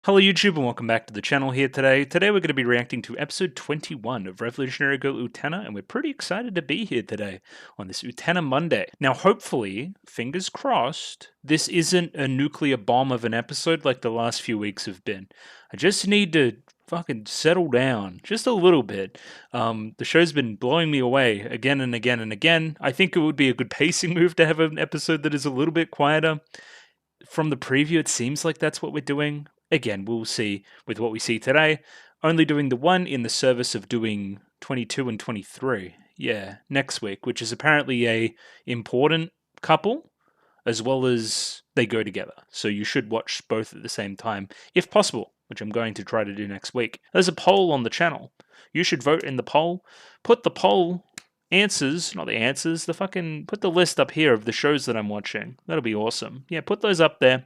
Hello YouTube and welcome back to the channel here today. Today we're going to be reacting to episode 21 of Revolutionary Girl Utena, and we're pretty excited to be here today on this Utena Monday. Now hopefully, fingers crossed, this isn't a nuclear bomb of an episode like the last few weeks have been. I just need to fucking settle down just a little bit. The show's been blowing me away again and again and again. I think it would be a good pacing move to have an episode that is a little bit quieter. From the preview, it seems like that's what we're doing. Again, we'll see with what we see today. Only doing the one in the service of doing 22 and 23. Yeah, next week, which is apparently a important couple, as well as they go together. So you should watch both at the same time, if possible, which I'm going to try to do next week. There's a poll on the channel. You should vote in the poll. Put the poll answers, not the answers, put the list up here of the shows that I'm watching. That'll be awesome. Yeah, put those up there.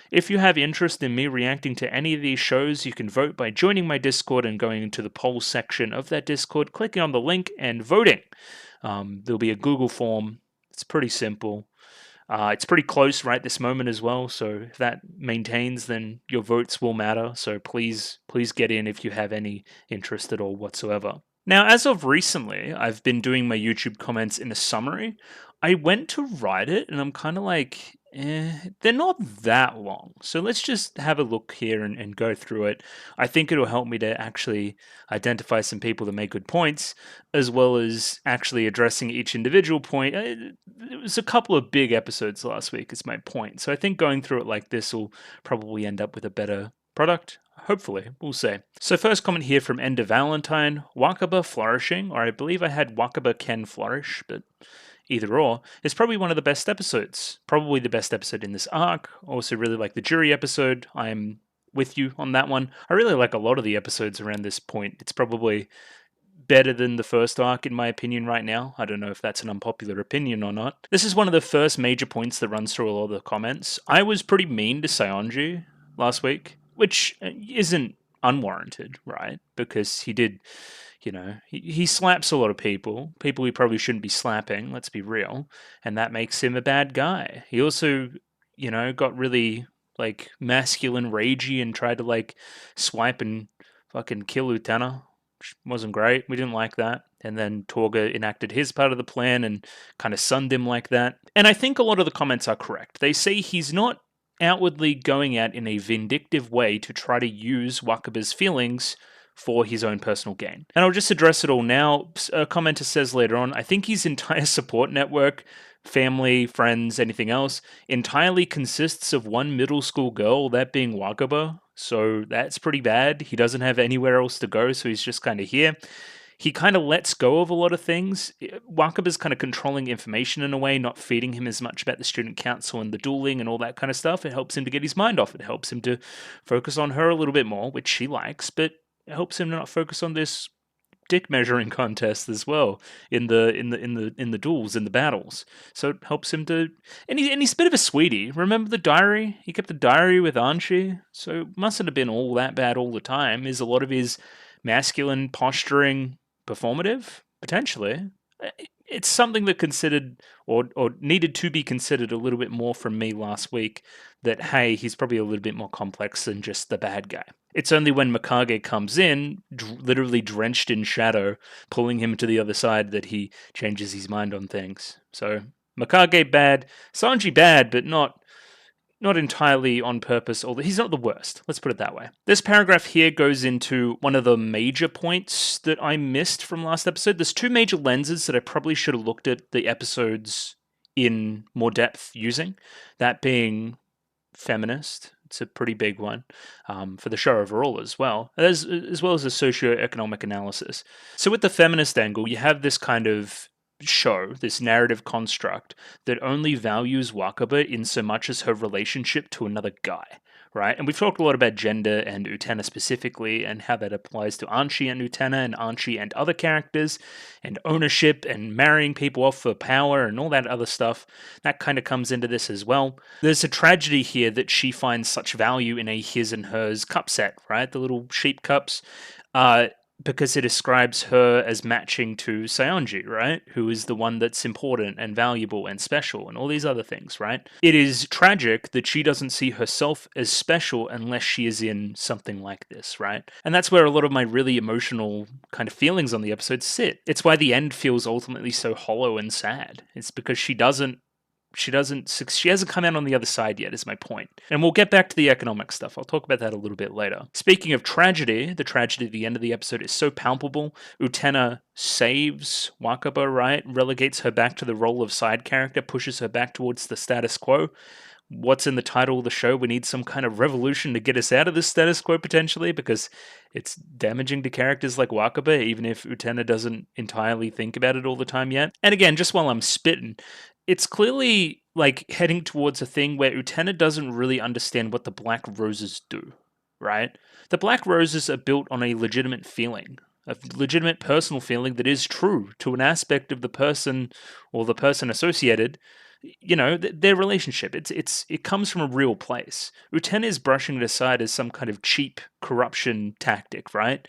If you have interest in me reacting to any of these shows, you can vote by joining my Discord and going into the poll section of that Discord, clicking on the link and voting. There'll be a Google form. It's pretty simple. It's pretty close right this moment as well, so if that maintains, then your votes will matter. So please get in if you have any interest at all whatsoever. Now, as of recently, I've been doing my YouTube comments in a summary. I went to write it, and I'm kind of like, they're not that long. So let's just have a look here and go through it. I think it'll help me to actually identify some people that make good points, as well as actually addressing each individual point. It was a couple of big episodes last week, is my point. So I think going through it like this will probably end up with a better product. Hopefully, we'll see. So first comment here from Ender Valentine, Wakaba flourishing, or I believe I had Wakaba can flourish, but either or, is probably one of the best episodes. Probably the best episode in this arc. Also really like the jury episode. I'm with you on that one. I really like a lot of the episodes around this point. It's probably better than the first arc in my opinion right now. I don't know if that's an unpopular opinion or not. This is one of the first major points that runs through a lot of the comments. I was pretty mean to Saionji last week, which isn't unwarranted, right? Because he did, he slaps a lot of people he probably shouldn't be slapping, let's be real, and that makes him a bad guy. He also, got really, masculine ragey and tried to, swipe and fucking kill Utena, which wasn't great. We didn't like that. And then Torga enacted his part of the plan and kind of sunned him like that. And I think a lot of the comments are correct. They say he's not outwardly going out in a vindictive way to try to use Wakaba's feelings for his own personal gain. And I'll just address it all now. A commenter says later on, I think his entire support network, family, friends, anything else, entirely consists of one middle school girl, that being Wakaba. So that's pretty bad. He doesn't have anywhere else to go, so he's just kind of here. He kind of lets go of a lot of things. Wakaba's kind of controlling information in a way, not feeding him as much about the student council and the dueling and all that kind of stuff. It helps him to get his mind off. It helps him to focus on her a little bit more, which she likes, but it helps him to not focus on this dick measuring contest as well in the duels, in the battles. So it helps him to, and he's a bit of a sweetie. Remember the diary? He kept a diary with Anshi, so it mustn't have been all that bad all the time. Is a lot of his masculine posturing performative? Potentially. It's something that considered or needed to be considered a little bit more from me last week, that, hey, he's probably a little bit more complex than just the bad guy. It's only when Mikage comes in, literally drenched in shadow, pulling him to the other side, that he changes his mind on things. So, Mikage bad, Sanji bad, but not entirely on purpose, although he's not the worst. Let's put it that way. This paragraph here goes into one of the major points that I missed from last episode. There's two major lenses that I probably should have looked at the episodes in more depth using. That being feminist. It's a pretty big one for the show overall as well as a socio-economic analysis. So with the feminist angle, you have this kind of show, this narrative construct that only values Wakaba in so much as her relationship to another guy, right? And we've talked a lot about gender and Utena specifically, and how that applies to Anshi and Utena and Anshi and other characters, and ownership and marrying people off for power and all that other stuff. That kind of comes into this as well. There's a tragedy here that she finds such value in a his and hers cup set, right? The little sheep cups. because it describes her as matching to Saionji, right? Who is the one that's important and valuable and special and all these other things, right? It is tragic that she doesn't see herself as special unless she is in something like this, right? And that's where a lot of my really emotional kind of feelings on the episode sit. It's why the end feels ultimately so hollow and sad. It's because she hasn't come out on the other side yet, is my point. And we'll get back to the economic stuff. I'll talk about that a little bit later. Speaking of tragedy, the tragedy at the end of the episode is so palpable. Utena saves Wakaba, right? Relegates her back to the role of side character, pushes her back towards the status quo. What's in the title of the show? We need some kind of revolution to get us out of this status quo potentially, because it's damaging to characters like Wakaba, even if Utena doesn't entirely think about it all the time yet. And again, just while I'm spitting, it's clearly like heading towards a thing where Utena doesn't really understand what the black roses do, right? The black roses are built on a legitimate feeling, a legitimate personal feeling that is true to an aspect of the person or the person associated. You know, their relationship. It comes from a real place. Utena is brushing it aside as some kind of cheap corruption tactic, right?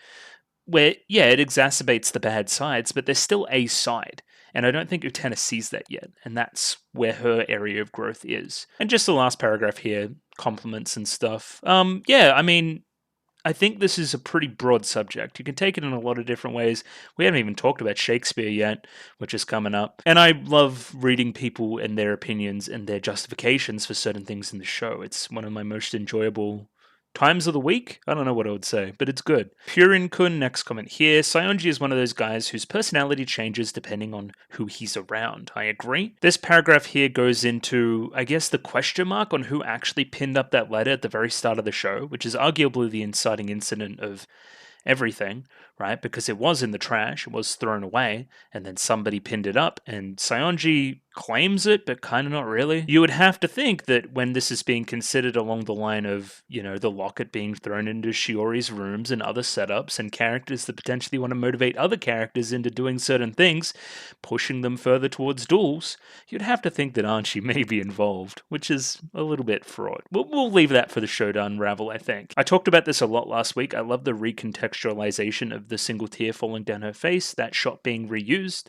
Where, yeah, it exacerbates the bad sides, but there's still a side. And I don't think Utena sees that yet. And that's where her area of growth is. And just the last paragraph here, compliments and stuff. Yeah, I mean, I think this is a pretty broad subject. You can take it in a lot of different ways. We haven't even talked about Shakespeare yet, which is coming up. And I love reading people and their opinions and their justifications for certain things in the show. It's one of my most enjoyable times of the week? I don't know what I would say, but it's good. Purin-kun, next comment here. Saionji is one of those guys whose personality changes depending on who he's around. I agree. This paragraph here goes into, I guess, the question mark on who actually pinned up that letter at the very start of the show, which is arguably the inciting incident of everything, right? Because it was in the trash, it was thrown away, and then somebody pinned it up, and Saionji claims it, but kind of not really. You would have to think that when this is being considered along the line of, you know, the locket being thrown into Shiori's rooms and other setups and characters that potentially want to motivate other characters into doing certain things, pushing them further towards duels, you'd have to think that Archie may be involved, which is a little bit fraught. We'll leave that for the show to unravel, I think. I talked about this a lot last week. I love the recontextualization of the single tear falling down her face, that shot being reused.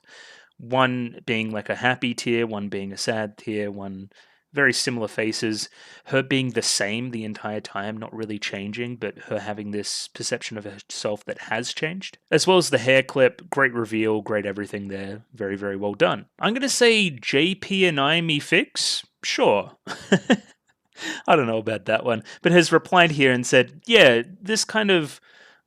One being like a happy tear, one being a sad tear, one very similar faces, her being the same the entire time, not really changing, but her having this perception of herself that has changed. As well as the hair clip, great reveal, great everything there, very, very well done. I'm going to say JP and I me fix? Sure. I don't know about that one, but has replied here and said, yeah, this kind of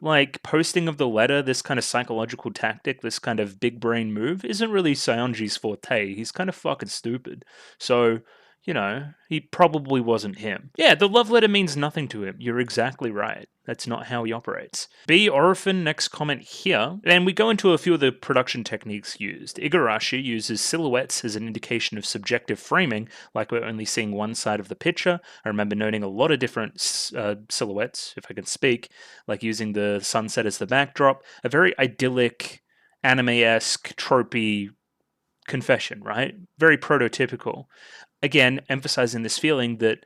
like posting of the letter, this kind of psychological tactic, this kind of big brain move isn't really Saionji's forte. He's kind of fucking stupid. So, you know, he probably wasn't him. Yeah, the love letter means nothing to him. You're exactly right. That's not how he operates. B. Orphan, next comment here. And we go into a few of the production techniques used. Igarashi uses silhouettes as an indication of subjective framing, like we're only seeing one side of the picture. I remember noting a lot of different silhouettes, if I can speak, like using the sunset as the backdrop. A very idyllic, anime-esque, tropey confession, right? Very prototypical. Again, emphasizing this feeling that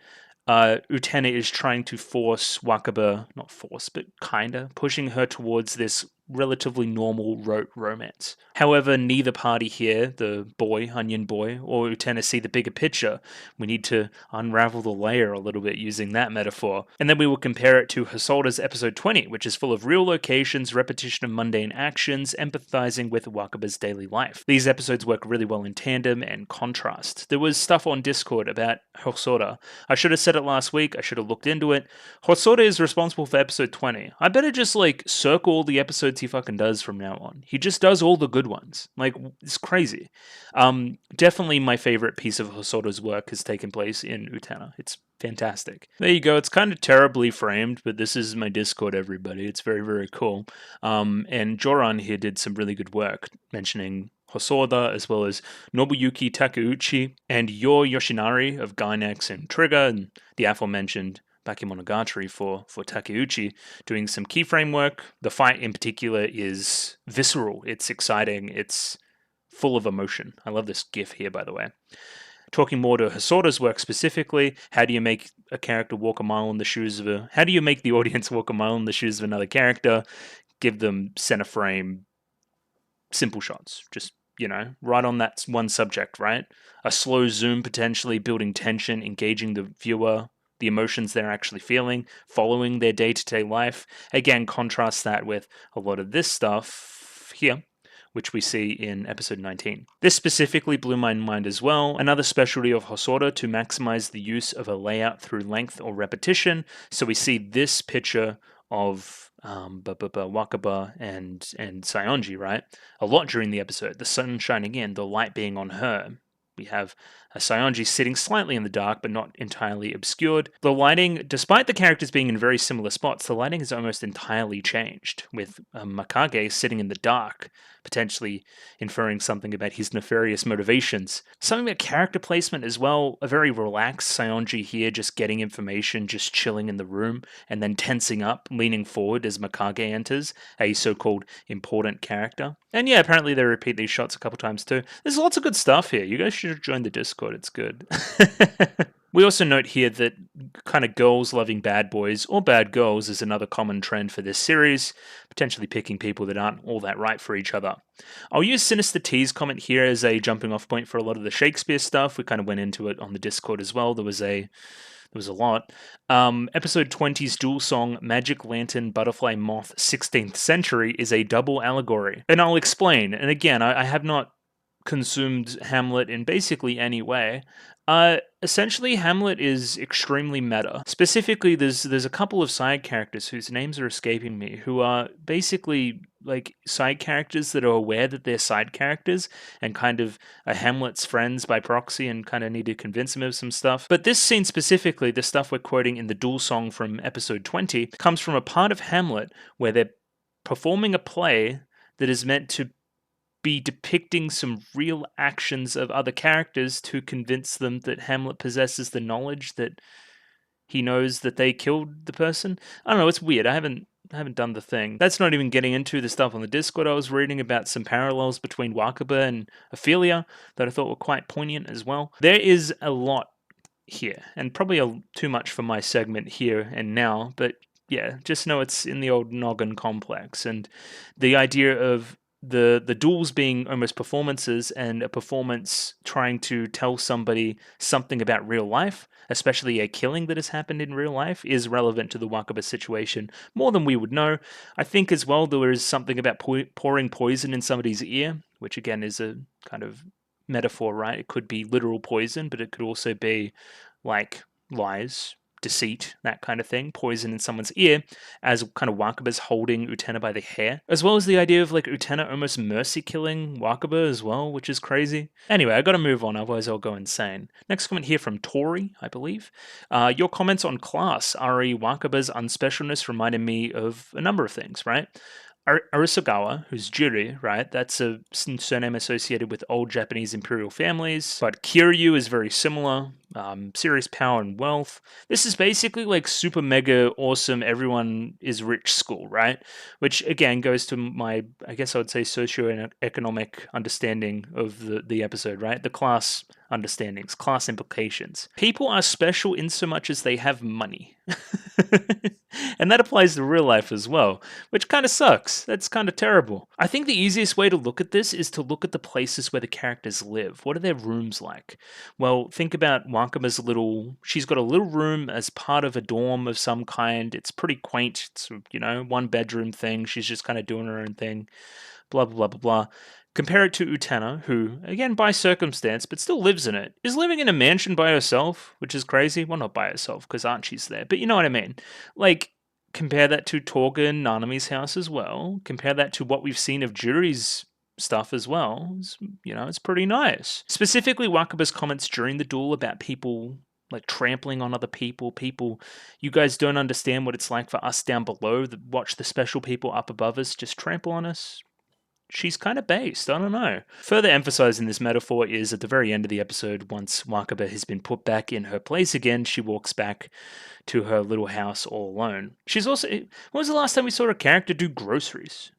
Utena is trying to force Wakaba, not force, but kinda, pushing her towards this relatively normal rote romance. However, neither party here, the boy, Onion Boy, or Utena see the bigger picture. We need to unravel the layer a little bit using that metaphor. And then we will compare it to Hosoda's episode 20, which is full of real locations, repetition of mundane actions, empathizing with Wakaba's daily life. These episodes work really well in tandem and contrast. There was stuff on Discord about Hosoda. I should have said it last week, I should have looked into it. Hosoda is responsible for episode 20. I better just like circle all the episodes he fucking does from now on. He just does all the good ones. Like, it's crazy. Definitely my favorite piece of Hosoda's work has taken place in Utena. It's fantastic. There you go. It's kind of terribly framed, but this is my Discord, everybody. It's very, very cool. And Joran here did some really good work mentioning Hosoda, as well as Nobuyuki Takeuchi and Yor Yoshinari of Gainax and Trigger, and the aforementioned Bakemonogatari for Takeuchi, doing some keyframe work. The fight in particular is visceral, it's exciting, it's full of emotion. I love this gif here, by the way. Talking more to Hosoda's work specifically, how do you make a character walk a mile in the shoes of how do you make the audience walk a mile in the shoes of another character? give them center frame, simple shots. Just, right on that one subject, right? A slow zoom, potentially building tension, engaging the viewer, the emotions they're actually feeling, following their day-to-day life. Again, contrast that with a lot of this stuff here, which we see in episode 19. This specifically blew my mind as well. Another specialty of Hosoda to maximize the use of a layout through length or repetition. So we see this picture of Wakaba and Sayonji, right? A lot during the episode. The sun shining in, the light being on her. We have Sayonji sitting slightly in the dark, but not entirely obscured. The lighting, despite the characters being in very similar spots, the lighting has almost entirely changed, with Mikage sitting in the dark, potentially inferring something about his nefarious motivations. Something about character placement as well, a very relaxed Sayonji here, just getting information, just chilling in the room, and then tensing up, leaning forward as Mikage enters, a so-called important character. And yeah, apparently they repeat these shots a couple times too. There's lots of good stuff here. You guys should join the Discord, it's good. We also note here that kind of girls loving bad boys or bad girls is another common trend for this series, potentially picking people that aren't all that right for each other. I'll use Sinister T's comment here as a jumping off point for a lot of the Shakespeare stuff. We kind of went into it on the Discord as well. There was a lot. Episode 20's dual song, Magic Lantern Butterfly Moth 16th Century, is a double allegory. And I'll explain. And again, I have not consumed Hamlet in basically any way. Essentially, Hamlet is extremely meta. Specifically, there's a couple of side characters whose names are escaping me, who are basically like side characters that are aware that they're side characters and kind of are Hamlet's friends by proxy and kind of need to convince him of some stuff. But this scene specifically, the stuff we're quoting in the dual song from episode 20, comes from a part of Hamlet where they're performing a play that is meant to be depicting some real actions of other characters to convince them that Hamlet possesses the knowledge that he knows that they killed the person. I don't know, it's weird. I haven't done the thing. That's not even getting into the stuff on the Discord. I was reading about some parallels between Wakaba and Ophelia that I thought were quite poignant as well. There is a lot here, and probably too much for my segment here and now, but yeah, just know it's in the old noggin complex, and the idea of the duels being almost performances, and a performance trying to tell somebody something about real life, especially a killing that has happened in real life, is relevant to the Wakaba situation more than we would know. I think as well there is something about pouring poison in somebody's ear, which again is a kind of metaphor, right? It could be literal poison, but it could also be like lies, deceit, that kind of thing, poison in someone's ear, as kind of Wakaba's holding Utena by the hair, as well as the idea of like Utena almost mercy killing Wakaba as well, which is crazy. Anyway, I gotta move on, otherwise I'll go insane. Next comment here from Tori, I believe. Your comments on class, Ari Wakaba's unspecialness reminded me of a number of things, right? Arisugawa, who's Jiri, right? That's a surname associated with old Japanese imperial families. But Kiryu is very similar. Serious power and wealth. This is basically like super mega awesome, everyone is rich school, right? Which again goes to my, I guess I would say, socioeconomic understanding of the episode, right? The class understandings, class implications. People are special in so much as they have money. And that applies to real life as well, which kind of sucks. That's kind of terrible. I think the easiest way to look at this is to look at the places where the characters live. What are their rooms like? Well, think about Wakaba's she's got a little room as part of a dorm of some kind. It's pretty quaint. It's, one bedroom thing. She's just kind of doing her own thing. Blah, blah, blah, blah. Compare it to Utena, who, again, by circumstance, but still lives in it, is living in a mansion by herself, which is crazy. Well, not by herself, because Archie's there, but you know what I mean. Like, compare that to Torga and Nanami's house as well. Compare that to what we've seen of Juri's stuff as well. It's pretty nice. Specifically, Wakaba's comments during the duel about people like trampling on other people, you guys don't understand what it's like for us down below that watch the special people up above us just trample on us. She's kind of based, I don't know. Further emphasizing this metaphor is at the very end of the episode, once Wakaba has been put back in her place again, she walks back to her little house all alone. She's also, when was the last time we saw a character do groceries,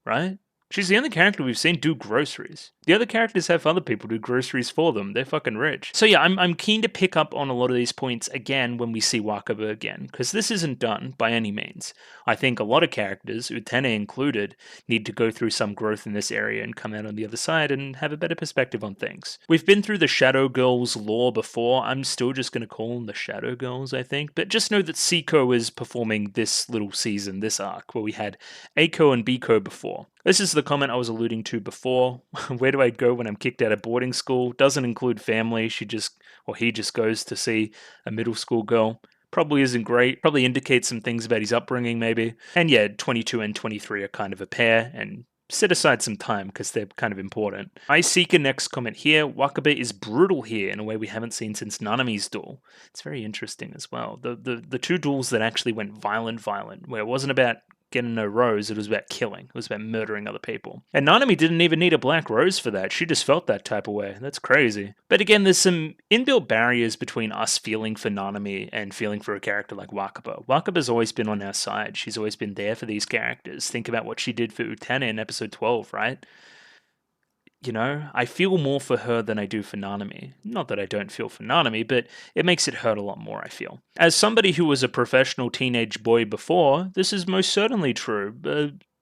right? She's the only character we've seen do groceries. The other characters have other people do groceries for them. They're fucking rich. So yeah, I'm keen to pick up on a lot of these points again when we see Wakaba again, because this isn't done by any means. I think a lot of characters, Utena included, need to go through some growth in this area and come out on the other side and have a better perspective on things. We've been through the Shadow Girls lore before. I'm still just going to call them the Shadow Girls, I think. But just know that Seiko is performing this little season, this arc, where we had Aiko and Biko before. This is the comment I was alluding to before. Where do I go when I'm kicked out of boarding school? Doesn't include family. He just goes to see a middle school girl. Probably isn't great. Probably indicates some things about his upbringing, maybe. And yeah, 22 and 23 are kind of a pair, and set aside some time because they're kind of important. I seek a next comment here. Wakaba is brutal here in a way we haven't seen since Nanami's duel. It's very interesting as well. The two duels that actually went violent, where it wasn't about getting no rose, it was about killing. It was about murdering other people. And Nanami didn't even need a black rose for that. She just felt that type of way. That's crazy. But again, there's some inbuilt barriers between us feeling for Nanami and feeling for a character like Wakaba. Wakaba's always been on our side. She's always been there for these characters. Think about what she did for Utena in episode 12, right? You know, I feel more for her than I do for Nanami. Not that I don't feel for Nanami, but it makes it hurt a lot more, I feel. As somebody who was a professional teenage boy before, this is most certainly true.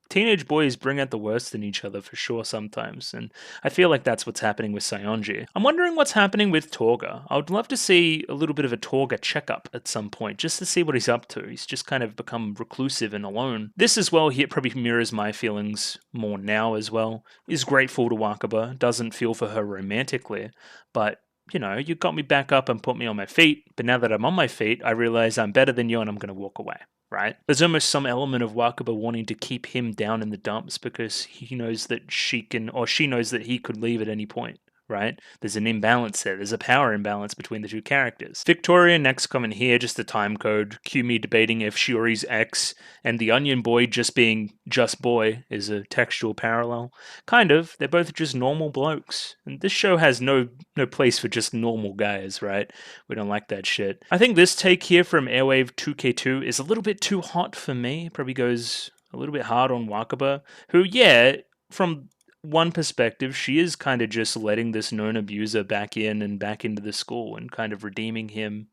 Teenage boys bring out the worst in each other for sure sometimes, and I feel like that's what's happening with Sayonji. I'm wondering what's happening with Torga. I would love to see a little bit of a Torga checkup at some point, just to see what he's up to. He's just kind of become reclusive and alone. This as well, here probably mirrors my feelings more now as well. Is grateful to Wakaba, doesn't feel for her romantically, but you know, you got me back up and put me on my feet, but now that I'm on my feet, I realize I'm better than you and I'm going to walk away. Right? There's almost some element of Wakaba wanting to keep him down in the dumps because he knows that she knows that he could leave at any point. Right? There's an imbalance there. There's a power imbalance between the two characters. Victoria, next comment here, just a time code. Cue me debating if Shiori's ex and the Onion Boy just being just boy is a textual parallel. Kind of. They're both just normal blokes. And this show has no place for just normal guys, right? We don't like that shit. I think this take here from Airwave 2K2 is a little bit too hot for me. Probably goes a little bit hard on Wakaba, who, yeah, from one perspective, she is kind of just letting this known abuser back in and back into the school and kind of redeeming him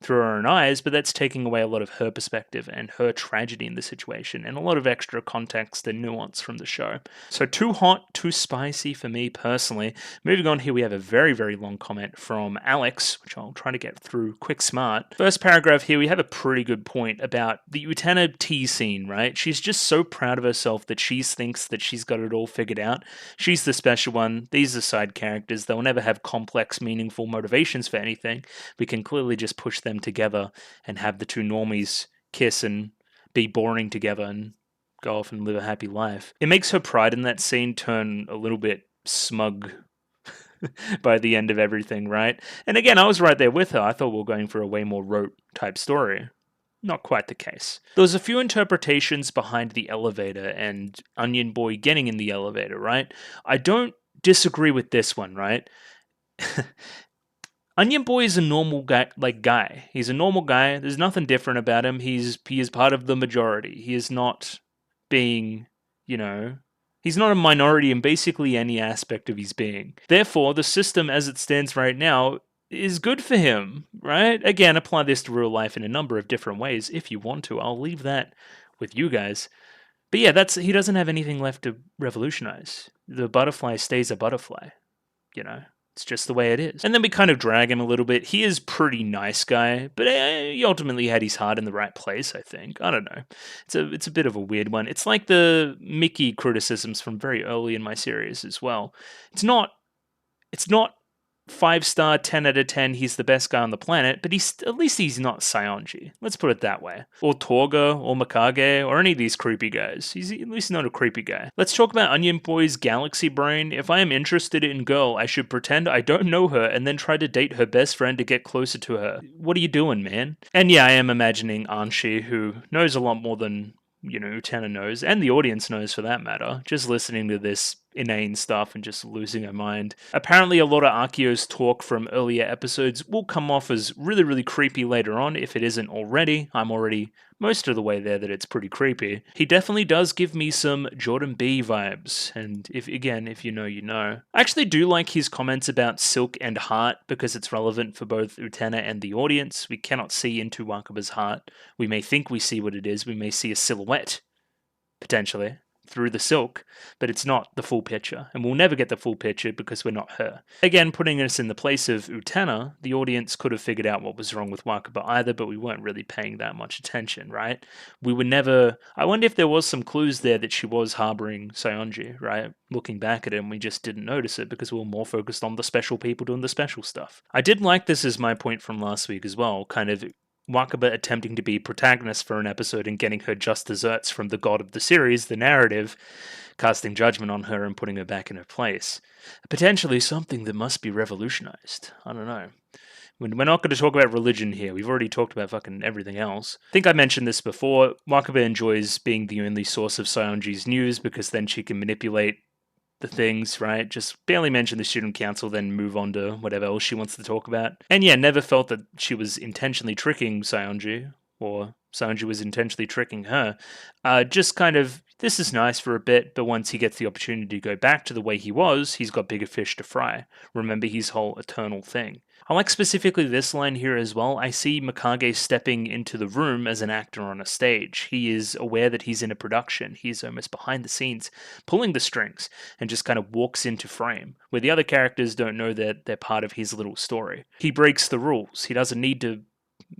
through her own eyes, but that's taking away a lot of her perspective and her tragedy in the situation and a lot of extra context and nuance from the show. So too hot, too spicy for me personally. Moving on here, we have a very, very long comment from Alex, which I'll try to get through quick smart. First paragraph here, we have a pretty good point about the Utena tea scene, right? She's just so proud of herself that she thinks that she's got it all figured out. She's the special one. These are side characters. They'll never have complex, meaningful motivations for anything. We can clearly just push them together and have the two normies kiss and be boring together and go off and live a happy life. It makes her pride in that scene turn a little bit smug by the end of everything, right? And again, I was right there with her. I thought we were going for a way more rote type story. Not quite the case. There was a few interpretations behind the elevator and Onion Boy getting in the elevator, right? I don't disagree with this one, right? Onion Boy is a normal guy. He's a normal guy. There's nothing different about him. He is part of the majority. He is not being, he's not a minority in basically any aspect of his being. Therefore, the system as it stands right now is good for him, right? Again, apply this to real life in a number of different ways if you want to. I'll leave that with you guys. But yeah, he doesn't have anything left to revolutionize. The butterfly stays a butterfly, It's just the way it is. And then we kind of drag him a little bit. He is pretty nice guy, but he ultimately had his heart in the right place, I think. I don't know. It's a bit of a weird one. It's like the Mickey criticisms from very early in my series as well. It's not 5-star, 10 out of 10, he's the best guy on the planet, but at least he's not Sayonji. Let's put it that way. Or Torga, or Mikage, or any of these creepy guys. He's at least not a creepy guy. Let's talk about Onion Boy's galaxy brain. If I am interested in Girl, I should pretend I don't know her and then try to date her best friend to get closer to her. What are you doing, man? And yeah, I am imagining Anshi, who knows a lot more than Utena knows, and the audience knows for that matter, just listening to this inane stuff and just losing her mind. Apparently, a lot of Akio's talk from earlier episodes will come off as really, really creepy later on, if it isn't already. I'm already most of the way there that it's pretty creepy. He definitely does give me some Jordan B vibes, and if you know, you know. I actually do like his comments about Silk and Heart because it's relevant for both Utena and the audience. We cannot see into Wakaba's heart. We may think we see what it is, we may see a silhouette, potentially, through the silk, but it's not the full picture, and we'll never get the full picture because we're not her. Again, putting us in the place of Utena, the audience could have figured out what was wrong with Wakaba either, but we weren't really paying that much attention, right? We were never... I wonder if there was some clues there that she was harboring Saionji, right? Looking back at it, and we just didn't notice it because we were more focused on the special people doing the special stuff. I did like this as my point from last week as well, kind of Wakaba attempting to be protagonist for an episode and getting her just desserts from the god of the series, the narrative, casting judgment on her and putting her back in her place. Potentially something that must be revolutionized. I don't know. We're not going to talk about religion here. We've already talked about fucking everything else. I think I mentioned this before. Wakaba enjoys being the only source of Saionji's news because then she can manipulate the things, right? Just barely mention the student council, then move on to whatever else she wants to talk about. And yeah, never felt that she was intentionally tricking Saionji, or Saionji was intentionally tricking her. Just kind of, this is nice for a bit, but once he gets the opportunity to go back to the way he was, he's got bigger fish to fry. Remember his whole eternal thing. I like specifically this line here as well. I see Mikage stepping into the room as an actor on a stage. He is aware that he's in a production. He's almost behind the scenes, pulling the strings, and just kind of walks into frame, where the other characters don't know that they're part of his little story. He breaks the rules. He doesn't need to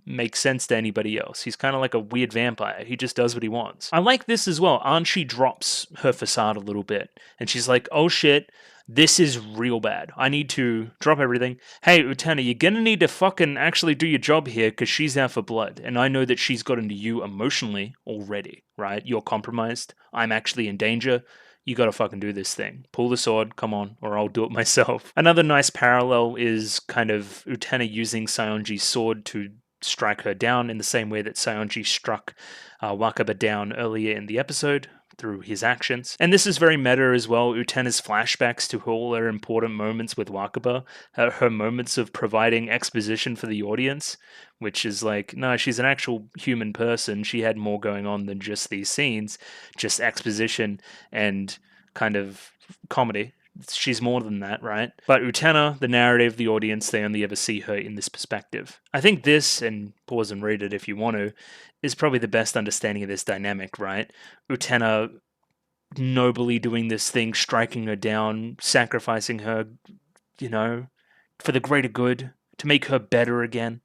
make sense to anybody else. He's kind of like a weird vampire. He just does what he wants. I like this as well. Anshi drops her facade a little bit, and she's like, oh shit, this is real bad. I need to drop everything. Hey, Utena, you're gonna need to fucking actually do your job here because she's out for blood. And I know that she's gotten to you emotionally already, right? You're compromised. I'm actually in danger. You gotta fucking do this thing. Pull the sword, come on, or I'll do it myself. Another nice parallel is kind of Utena using Saionji's sword to strike her down in the same way that Saionji struck Wakaba down earlier in the episode, through his actions. And this is very meta as well. Utena's flashbacks to all her important moments with Wakaba, her moments of providing exposition for the audience, which is like, no, she's an actual human person. She had more going on than just these scenes, just exposition and kind of comedy. She's more than that, right? But Utena, the narrative, the audience, they only ever see her in this perspective. I think this, and pause and read it if you want to, is probably the best understanding of this dynamic, right? Utena nobly doing this thing, striking her down, sacrificing her, you know, for the greater good, to make her better again.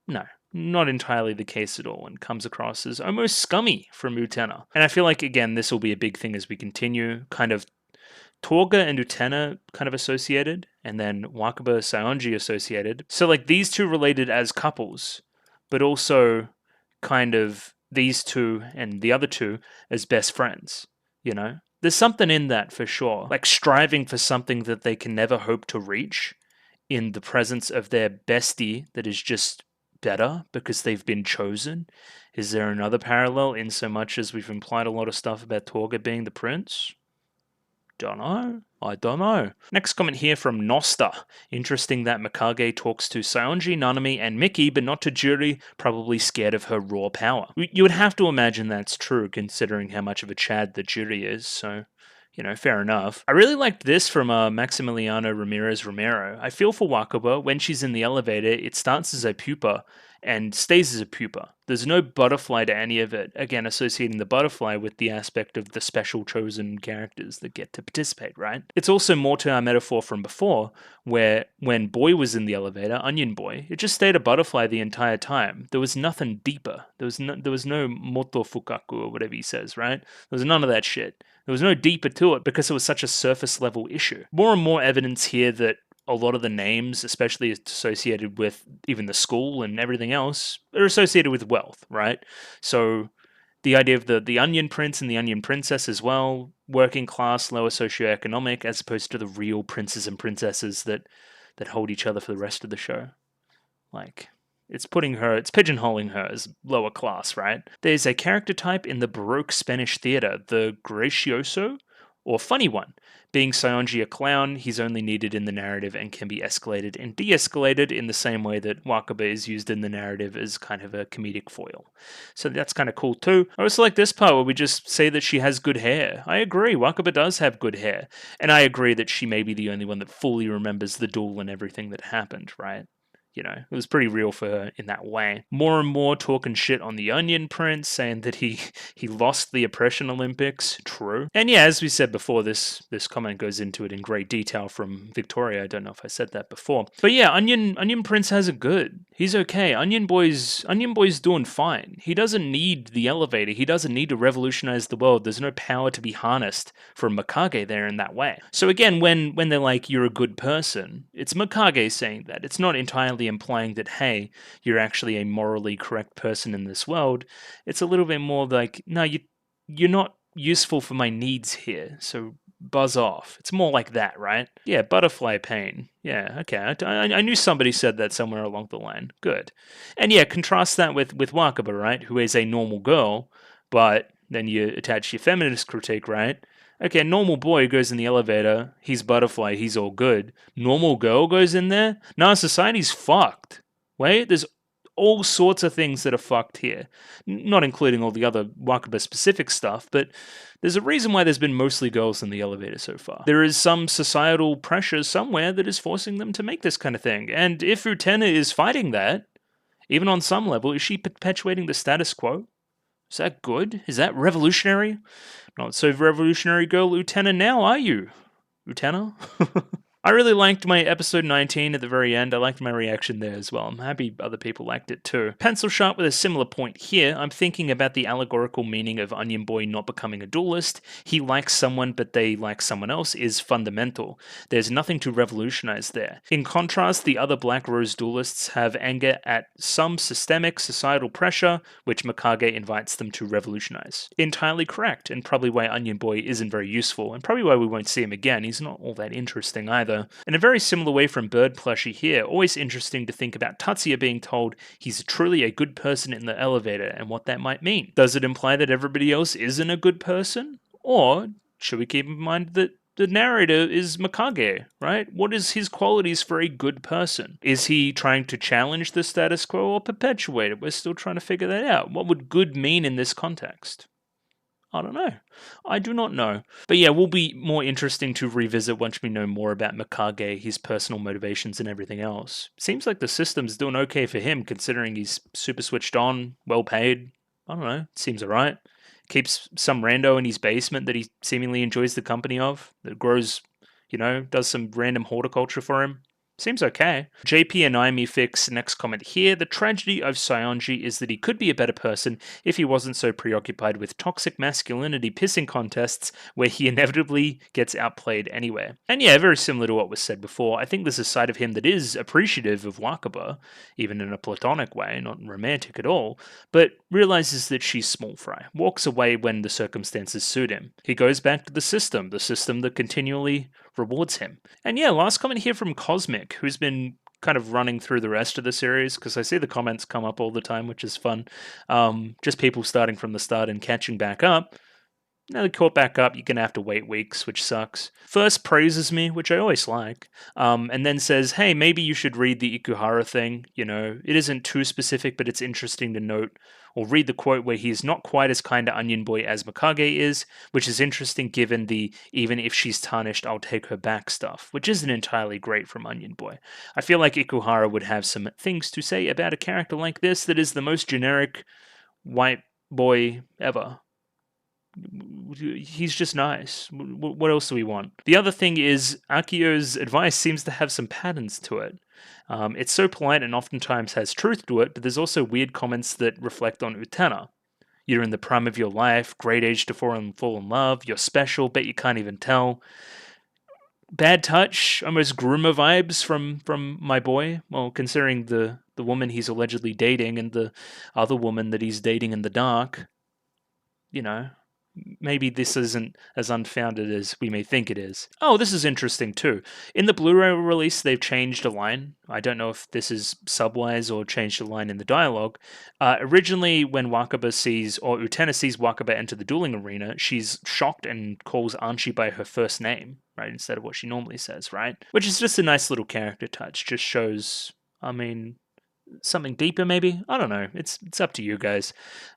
No, not entirely the case at all, and comes across as almost scummy from Utena. And I feel like, again, this will be a big thing as we continue, kind of Toga and Utena kind of associated, and then Wakaba Saionji associated. So like these two related as couples, but also kind of these two and the other two as best friends, you know? There's something in that for sure. Like striving for something that they can never hope to reach in the presence of their bestie that is just better because they've been chosen. Is there another parallel in so much as we've implied a lot of stuff about Toga being the prince? I don't know. Next comment here from Nosta. Interesting that Mikage talks to Saionji, Nanami, and Miki, but not to Juri, probably scared of her raw power. You would have to imagine that's true, considering how much of a Chad the Juri is, so... you know, fair enough. I really liked this from Maximiliano Ramirez Romero. I feel for Wakaba, when she's in the elevator, it starts as a pupa and stays as a pupa. There's no butterfly to any of it, again, associating the butterfly with the aspect of the special chosen characters that get to participate, right? It's also more to our metaphor from before, where when Boy was in the elevator, Onion Boy, it just stayed a butterfly the entire time. There was nothing deeper. There was no moto fukaku or whatever he says, right? There was none of that shit. There was no deeper to it because it was such a surface level issue. More and more evidence here that a lot of the names, especially associated with even the school and everything else, are associated with wealth, right? So the idea of the Onion Prince and the Onion Princess as well, working class, lower socioeconomic, as opposed to the real princes and princesses that hold each other for the rest of the show. Like... it's pigeonholing her as lower class, right? There's a character type in the Baroque Spanish theatre, the gracioso, Or funny one. Being Saionji a clown, he's only needed in the narrative and can be escalated and de-escalated in the same way that Wakaba is used in the narrative as kind of a comedic foil. So that's kind of cool too. I also like this part where we just say that she has good hair. I agree, Wakaba does have good hair. And I agree that she may be the only one that fully remembers the duel and everything that happened, right? You know, it was pretty real for her in that way. More and more talking shit on the Onion Prince, saying that he lost the Oppression Olympics. True. And yeah, as we said before, this comment goes into it in great detail from Victoria. I don't know if I said that before. But yeah, Onion Prince has it good. He's okay. Onion Boy's doing fine. He doesn't need the elevator. He doesn't need to revolutionize the world. There's no power to be harnessed from Mikage there in that way. So again, when they're like, you're a good person, it's Mikage saying that. It's not entirely implying that, hey, you're actually a morally correct person in this world. It's a little bit more like, no, you're not useful for my needs here, so buzz off. It's more like that, right? Yeah, butterfly pain. Yeah, okay. I knew somebody said that somewhere along the line. Good. And yeah, contrast that with Wakaba, right? Who is a normal girl, but then you attach your feminist critique, right? Okay, normal boy goes in the elevator, he's butterfly, he's all good. Normal girl goes in there? Nah, society's fucked. Wait, there's all sorts of things that are fucked here. Not including all the other Wakaba-specific stuff, but there's a reason why there's been mostly girls in the elevator so far. There is some societal pressure somewhere that is forcing them to make this kind of thing. And if Utena is fighting that, even on some level, is she perpetuating the status quo? Is that good? Is that revolutionary? Not so revolutionary, Girl Utena now, are you? Utena? I really liked my episode 19 at the very end. I liked my reaction there as well. I'm happy other people liked it too. Pencil sharp with a similar point here. I'm thinking about the allegorical meaning of Onion Boy not becoming a duelist. He likes someone, but they like someone else is fundamental. There's nothing to revolutionize there. In contrast, the other Black Rose duelists have anger at some systemic societal pressure, which Mikage invites them to revolutionize. Entirely correct, and probably why Onion Boy isn't very useful, and probably why we won't see him again. He's not all that interesting either. In a very similar way from Bird Plushie here, always interesting to think about Tatsuya being told he's truly a good person in the elevator and what that might mean. Does it imply that everybody else isn't a good person? Or should we keep in mind that the narrator is Mikage, right? What is his qualities for a good person? Is he trying to challenge the status quo or perpetuate it? We're still trying to figure that out. What would good mean in this context? I don't know. I do not know. But yeah, will be more interesting to revisit once we know more about Mikage, his personal motivations and everything else. Seems like the system's doing okay for him, considering he's super switched on, well paid. I don't know. Seems alright. Keeps some rando in his basement that he seemingly enjoys the company of, that grows, does some random horticulture for him. Seems okay. JP and Naomi fix next comment here. The tragedy of Saionji is that he could be a better person if he wasn't so preoccupied with toxic masculinity pissing contests where he inevitably gets outplayed anyway. And yeah, very similar to what was said before. I think there's a side of him that is appreciative of Wakaba, even in a platonic way, not romantic at all, but realizes that she's small fry. Walks away when the circumstances suit him. He goes back to the system that continually rewards him. And yeah, last comment here from Cosmic, who's been kind of running through the rest of the series, because I see the comments come up all the time, which is fun. Just people starting from the start and catching back up. Now they caught back up, you're going to have to wait weeks, which sucks. First praises me, which I always like, and then says, hey, maybe you should read the Ikuhara thing. It isn't too specific, but it's interesting to note or read the quote where he is not quite as kind to Onion Boy as Mikage is, which is interesting given the even if she's tarnished, I'll take her back stuff, which isn't entirely great from Onion Boy. I feel like Ikuhara would have some things to say about a character like this that is the most generic white boy ever. He's just nice. What else do we want? The other thing is, Akio's advice seems to have some patterns to it. It's so polite and oftentimes has truth to it, but there's also weird comments that reflect on Utena. You're in the prime of your life, great age to fall in love, you're special, bet you can't even tell. Bad touch, almost groomer vibes from my boy. Well, considering the woman he's allegedly dating and the other woman that he's dating in the dark, maybe this isn't as unfounded as we may think it is. Oh, this is interesting too. In the Blu-ray release, they've changed a line. I don't know if this is subwise or changed a line in the dialogue. Originally, when Wakaba sees, or Utena sees Wakaba enter the dueling arena, she's shocked and calls Anchi by her first name, right, instead of what she normally says, right? Which is just a nice little character touch. Just shows, I mean, something deeper maybe. I don't know, it's up to you guys.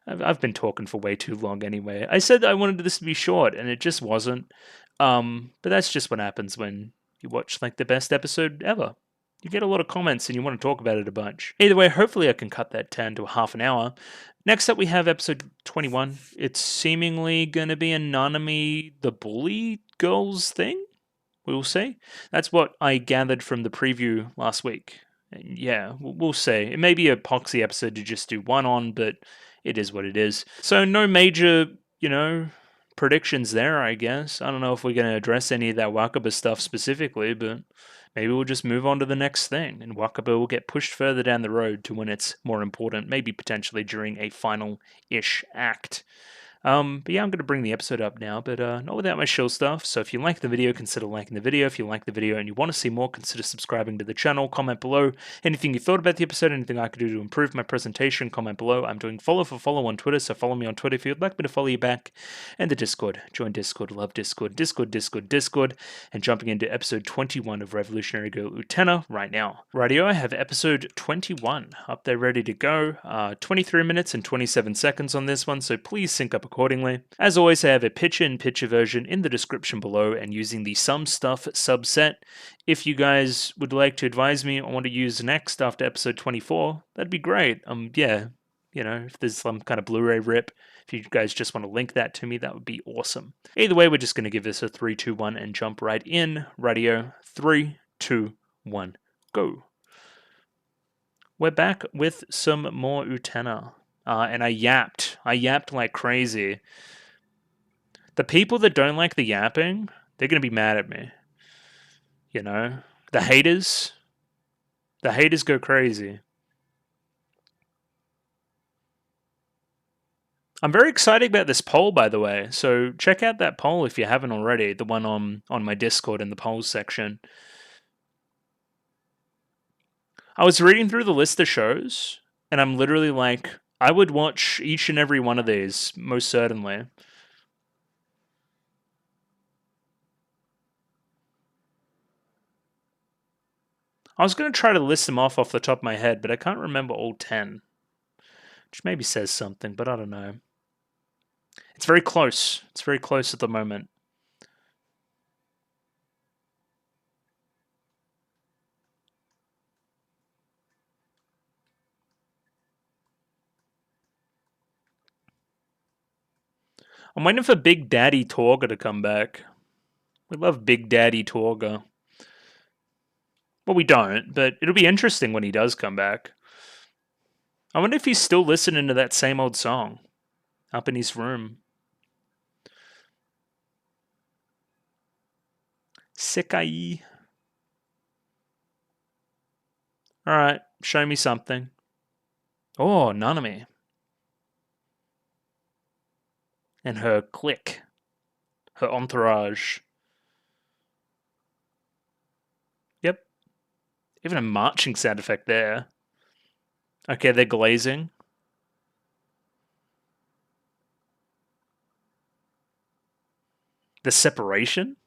I've been talking for way too long anyway. I said I wanted this to be short and it just wasn't. But that's just what happens when you watch like the best episode ever. You get a lot of comments and you want to talk about it a bunch. Either way, hopefully I can cut that down to a half an hour. Next up we have episode 21. It's seemingly gonna be a Nanami the Bully girls thing. We will see. That's what I gathered from the preview last week. Yeah, we'll see. It may be a poxy episode to just do one on, but it is what it is. So no major, predictions there, I guess. I don't know if we're going to address any of that Wakaba stuff specifically, but maybe we'll just move on to the next thing, and Wakaba will get pushed further down the road to when it's more important, maybe potentially during a final-ish act. But yeah, I'm going to bring the episode up now, but not without my shill stuff. So if you like the video, consider liking the video. If you like the video and you want to see more, consider subscribing to the channel. Comment below anything you thought about the episode, anything I could do to improve my presentation. Comment below. I'm doing follow for follow on Twitter, so follow me on Twitter if you'd like me to follow you back. And the Discord. Join Discord, love Discord, Discord. And jumping into episode 21 of Revolutionary Girl Utena right now. Rightio, I have episode 21 up there ready to go. 23 minutes and 27 seconds on this one, so please sync up accordingly. As always, I have a picture-in-picture version in the description below and using the Some Stuff subset. If you guys would like to advise me on what to use next after episode 24, that'd be great. Yeah, if there's some kind of Blu-ray rip, if you guys just want to link that to me, that would be awesome. Either way, we're just going to give this a 3, 2, 1 and jump right in. Radio 3, 2, 1, go. We're back with some more Utena. And I yapped like crazy. The people that don't like the yapping, they're going to be mad at me. The haters go crazy. I'm very excited about this poll, by the way. So check out that poll if you haven't already. The one on my Discord in the polls section. I was reading through the list of shows, and I'm literally like, I would watch each and every one of these, most certainly. I was going to try to list them off the top of my head, but I can't remember all 10. Which maybe says something, but I don't know. It's very close. It's very close at the moment. I'm waiting for Big Daddy Torga to come back. We love Big Daddy Torga. Well, we don't, but it'll be interesting when he does come back. I wonder if he's still listening to that same old song up in his room. Sekai. Alright, show me something. Oh, Nanami. And her clique. Her entourage. Yep. Even a marching sound effect there. Okay, they're glazing. The separation?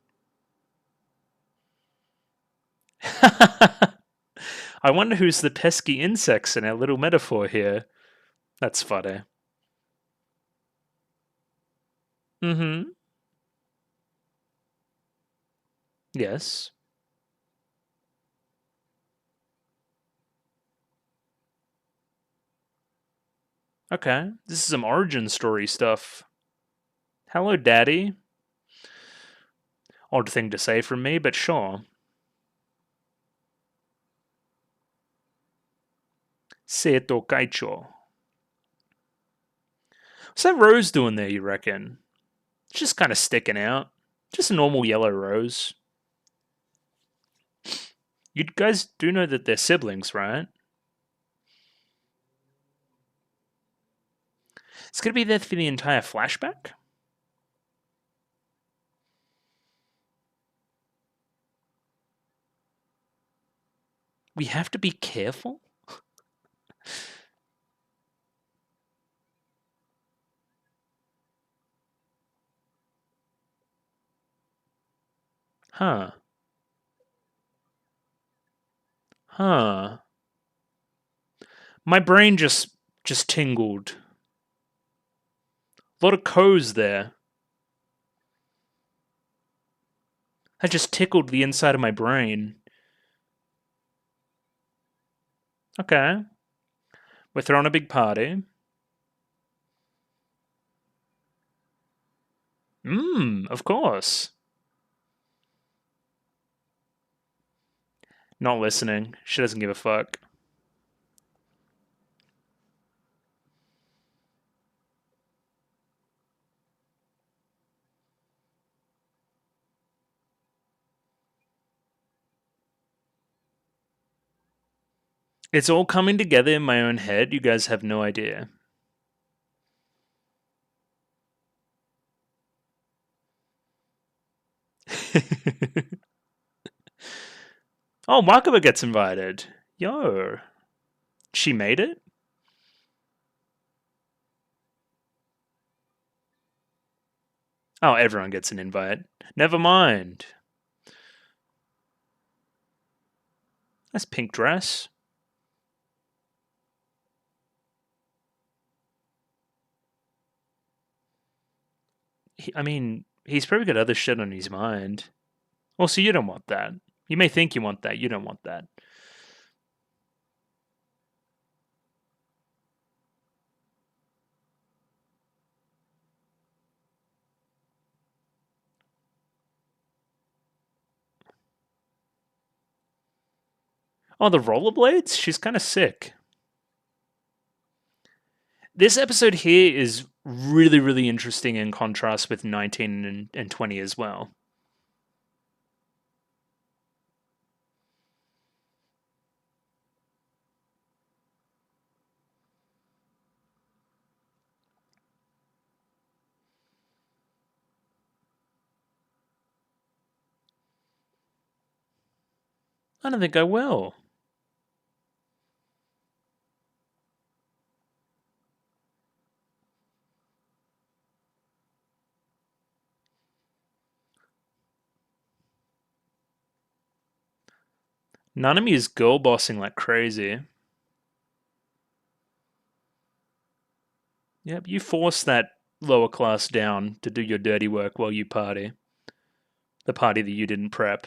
I wonder who's the pesky insects in our little metaphor here. That's funny. Mm-hmm. Yes. Okay, this is some origin story stuff. Hello, Daddy. Odd thing to say from me, but sure. Seto Kaicho. What's that rose doing there, you reckon? It's just kind of sticking out. Just a normal yellow rose. You guys do know that they're siblings, right? It's going to be there for the entire flashback? We have to be careful? Huh. Huh. My brain just tingled. A lot of co's there. That just tickled the inside of my brain. Okay. We're throwing a big party. Of course. Not listening. She doesn't give a fuck. It's all coming together in my own head. You guys have no idea. Oh, Makaba gets invited. Yo. She made it? Oh, everyone gets an invite. Never mind. That's pink dress. I mean, he's probably got other shit on his mind. Well, so you don't want that. You may think you want that. You don't want that. Oh, the rollerblades? She's kind of sick. This episode here is really, really interesting in contrast with 19 and 20 as well. I don't think I will. Nanami is girl bossing like crazy. Yep, you force that lower class down to do your dirty work while you party. The party that you didn't prep.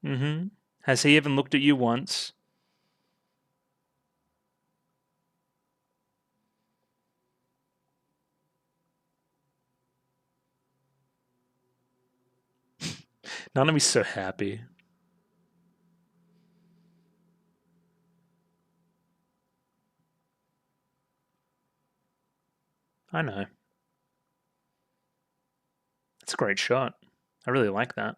Mm-hmm. Has he even looked at you once? Nanami's so happy. I know. It's a great shot. I really like that.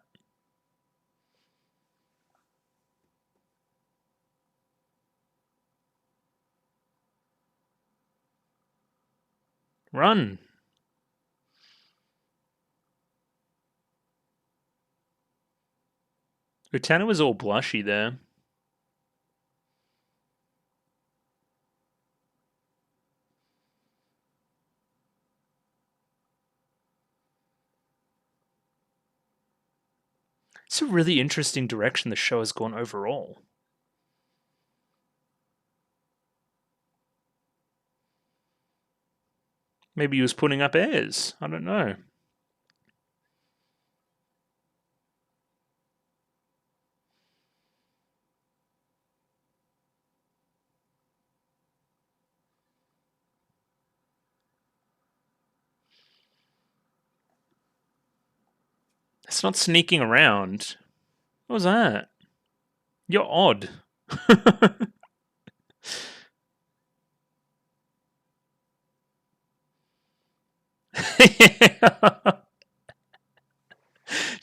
Run! Utena was all blushy there. It's a really interesting direction the show has gone overall. Maybe he was putting up airs. I don't know. It's not sneaking around. What was that? You're odd.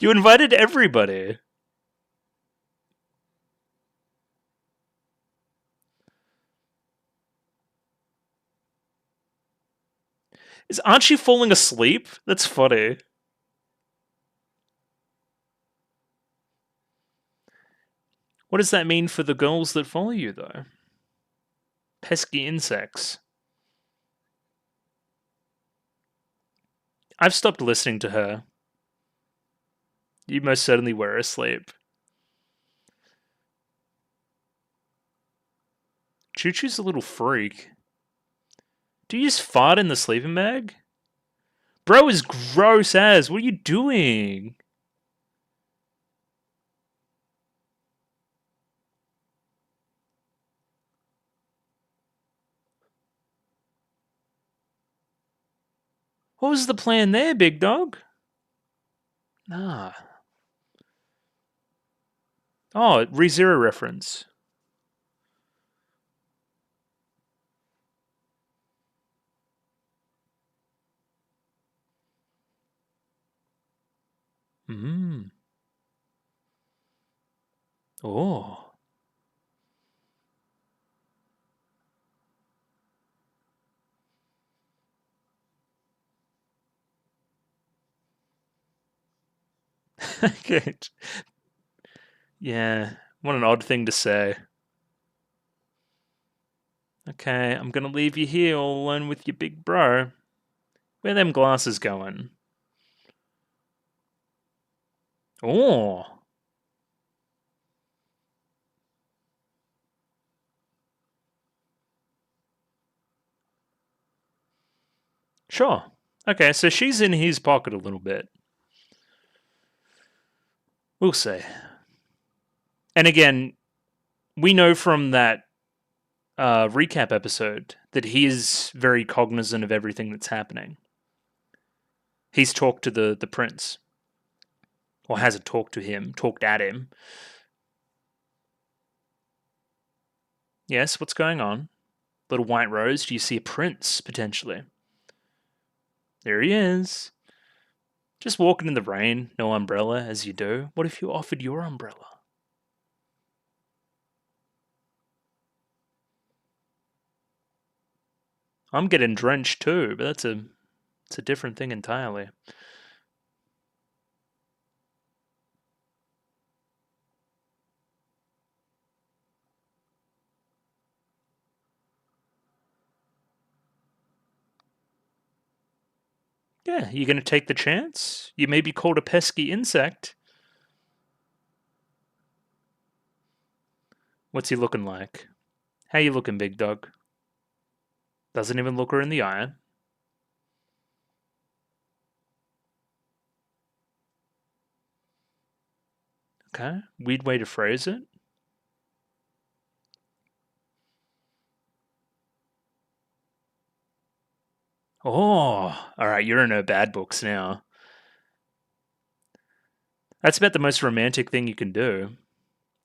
You invited everybody. Aren't you falling asleep? That's funny. What does that mean for the girls that follow you, though? Pesky insects. I've stopped listening to her. You most certainly were asleep. Choo Choo's a little freak. Do you just fart in the sleeping bag? Bro is gross as. What are you doing? What was the plan there, big dog? Nah. Oh, ReZero reference. Hmm. Oh. Good. Yeah. What an odd thing to say. Okay, I'm gonna leave you here all alone with your big bro. Where them glasses going? Oh. Sure. Okay, so she's in his pocket a little bit. We'll see. And again, we know from that recap episode that he is very cognizant of everything that's happening. He's talked to the prince. Or hasn't talked to him, talked at him. Yes, what's going on? Little white rose, do you see a prince, potentially? There he is. Just walking in the rain, no umbrella, as you do. What if you offered your umbrella? I'm getting drenched too, but it's a different thing entirely. Yeah, you gonna take the chance? You may be called a pesky insect. What's he looking like? How you looking, big dog? Doesn't even look her in the eye. Okay, weird way to phrase it. Oh, alright, you're in her bad books now. That's about the most romantic thing you can do.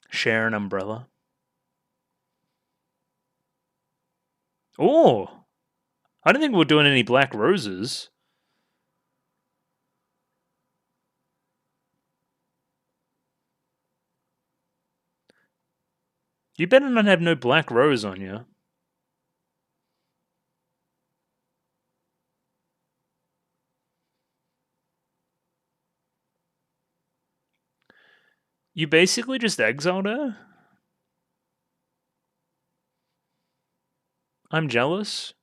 Share an umbrella. Oh, I don't think we're doing any black roses. You better not have no black rose on you. You basically just exiled her? I'm jealous.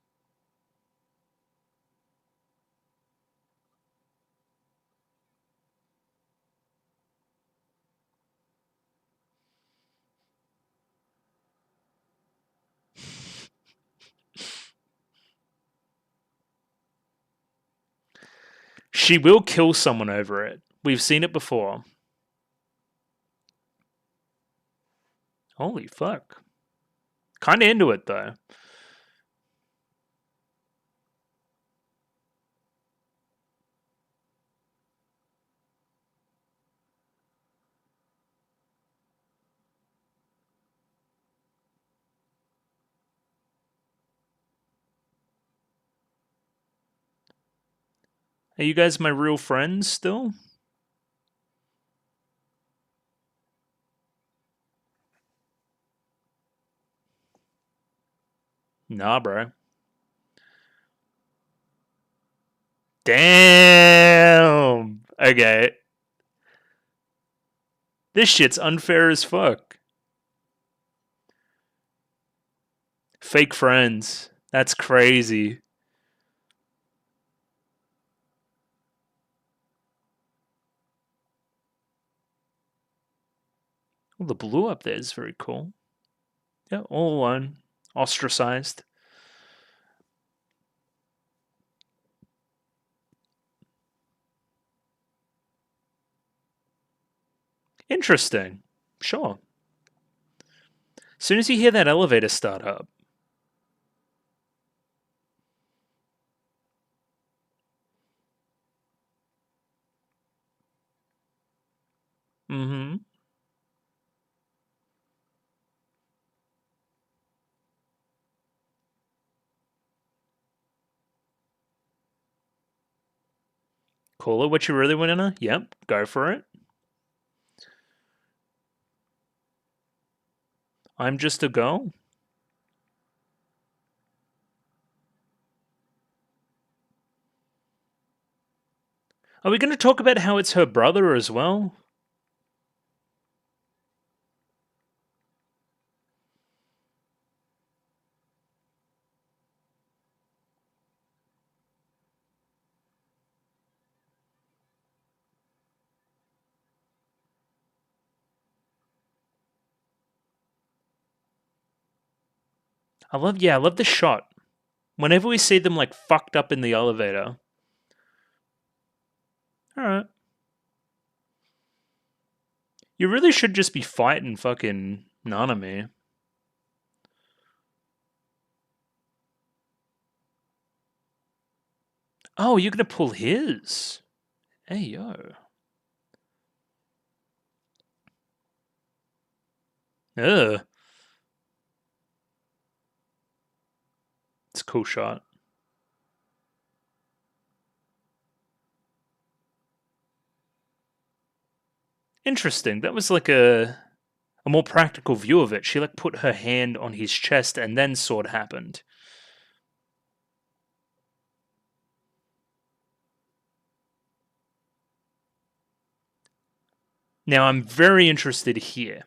She will kill someone over it. We've seen it before. Holy fuck. Kinda into it, though. Are you guys my real friends still? Nah, bro. Damn. Okay. This shit's unfair as fuck. Fake friends. That's crazy. Well, the blue up there is very cool. Yeah, all alone. Ostracized. Interesting. Sure. As soon as you hear that elevator start up. Mm-hmm. Call it what you really want to know? Yep, go for it. I'm just a girl. Are we going to talk about how it's her brother as well? I love the shot. Whenever we see them like fucked up in the elevator. Alright. You really should just be fighting fucking Nanami. Oh, you're gonna pull his? Hey, yo. Ugh. It's a cool shot. Interesting. That was like a more practical view of it. She like put her hand on his chest and then sword happened. Now I'm very interested here.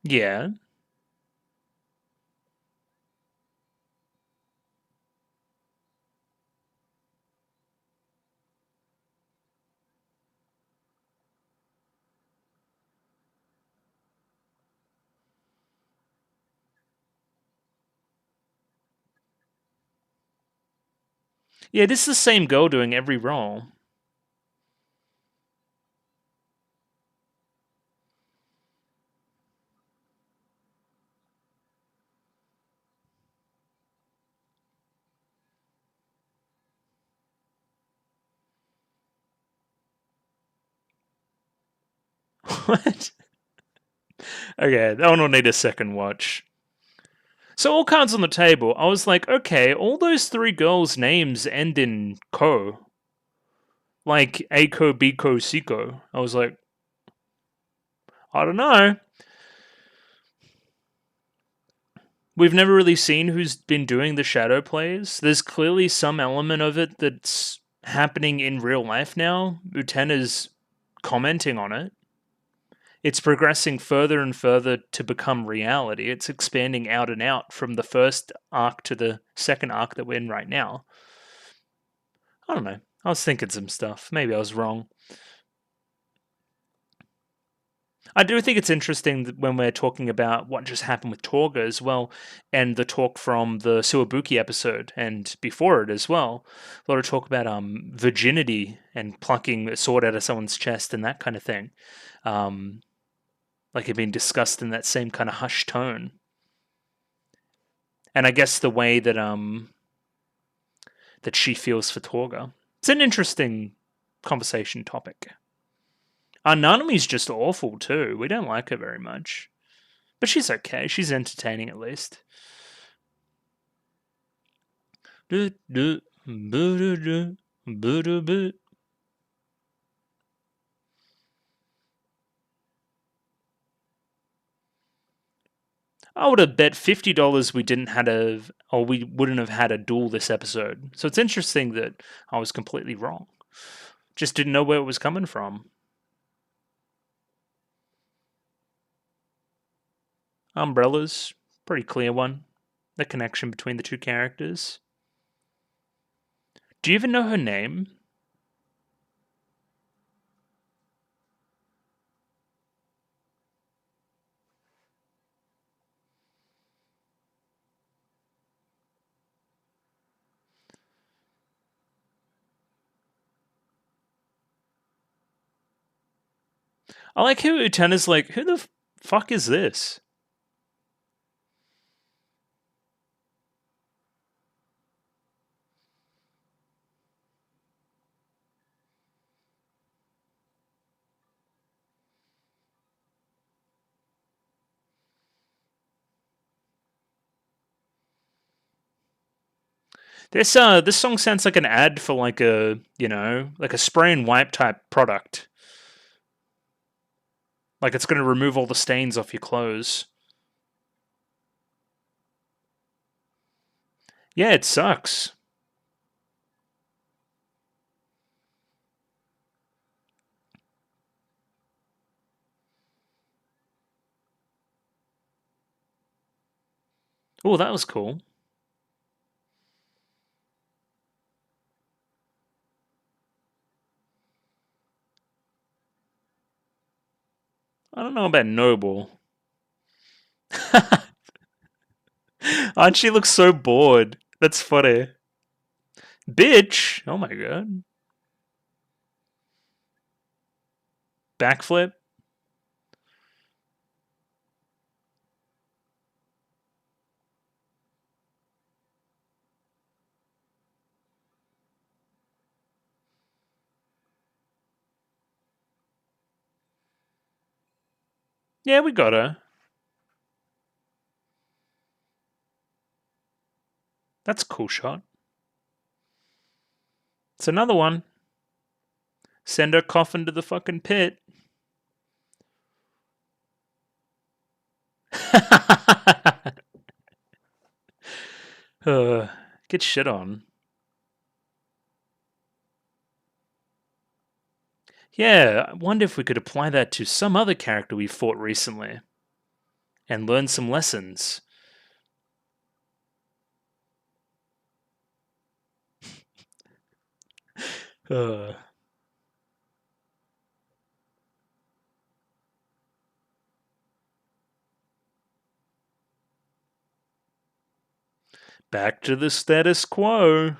Yeah. Yeah, this is the same girl doing every role. What? Okay, that one will need a second watch. So all cards on the table, I was like, okay, all those three girls' names end in ko. Like A-ko, B-ko, C-ko. I was like, I don't know. We've never really seen who's been doing the shadow plays. There's clearly some element of it that's happening in real life now. Utena's commenting on it. It's progressing further and further to become reality. It's expanding out and out from the first arc to the second arc that we're in right now. I don't know. I was thinking some stuff. Maybe I was wrong. I do think it's interesting that when we're talking about what just happened with Torga as well, and the talk from the Suwabuki episode and before it as well. A lot of talk about virginity and plucking a sword out of someone's chest and that kind of thing. Like it being discussed in that same kind of hushed tone. And I guess the way that that she feels for Torga. It's an interesting conversation topic. Nanami's just awful too. We don't like her very much. But she's okay. She's entertaining at least. I would have bet $50 we didn't or we wouldn't have had a duel this episode. So it's interesting that I was completely wrong. Just didn't know where it was coming from. Umbrellas, pretty clear one. The connection between the two characters. Do you even know her name? I like how Utena's like, who the fuck is this? This song sounds like an ad for like a, like a spray and wipe type product. Like it's going to remove all the stains off your clothes. Yeah, it sucks. Oh, that was cool. I don't know about Noble. Aren't she looks so bored? That's funny. Bitch! Oh my god. Backflip? Yeah, we got her. That's a cool shot. It's another one. Send her coffin to the fucking pit. Get shit on. Yeah, I wonder if we could apply that to some other character we fought recently and learn some lessons. Uh, Back to the status quo.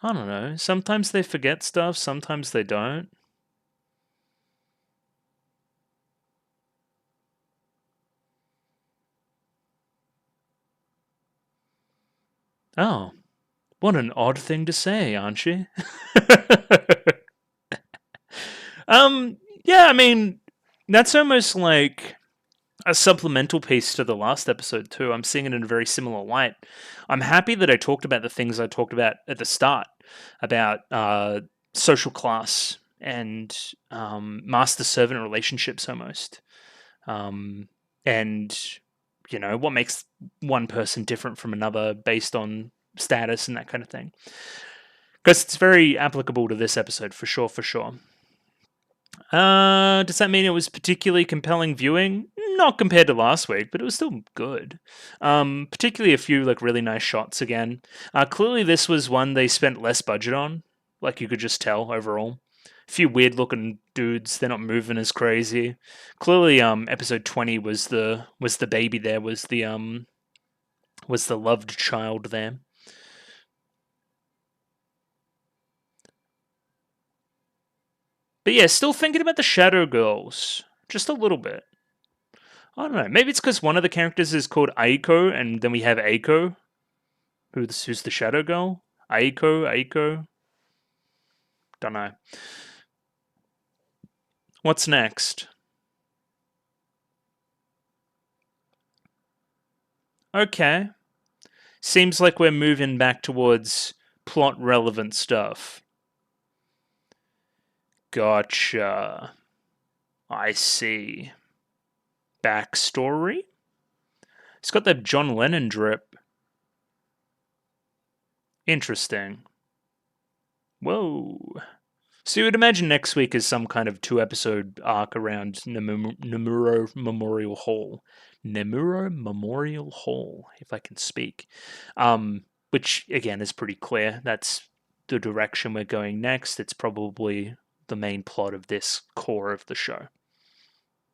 I don't know. Sometimes they forget stuff, sometimes they don't. Oh, what an odd thing to say, aren't you? Yeah, I mean, that's almost like a supplemental piece to the last episode too. I'm seeing it in a very similar light. I'm happy that I talked about the things I talked about at the start about social class and master servant relationships almost, and what makes one person different from another based on status and that kind of thing. Because it's very applicable to this episode for sure, for sure. Does that mean it was particularly compelling viewing? Not compared to last week, but it was still good. Particularly a few like really nice shots again. Clearly this was one they spent less budget on, like you could just tell overall. A few weird looking dudes, they're not moving as crazy. Clearly episode 20 was the baby there, was the loved child there. But yeah, still thinking about the Shadow Girls. Just a little bit. I don't know. Maybe it's because one of the characters is called Aiko, and then we have Aiko, who's the Shadow Girl. Aiko. Don't know. What's next? Okay. Seems like we're moving back towards plot-relevant stuff. Gotcha. I see. Backstory? It's got that John Lennon drip. Interesting. Whoa. So you would imagine next week is some kind of 2-episode arc around Nemuro Memorial Hall. Nemuro Memorial Hall, if I can speak. Which, again, is pretty clear. That's the direction we're going next. It's probably the main plot of this core of the show.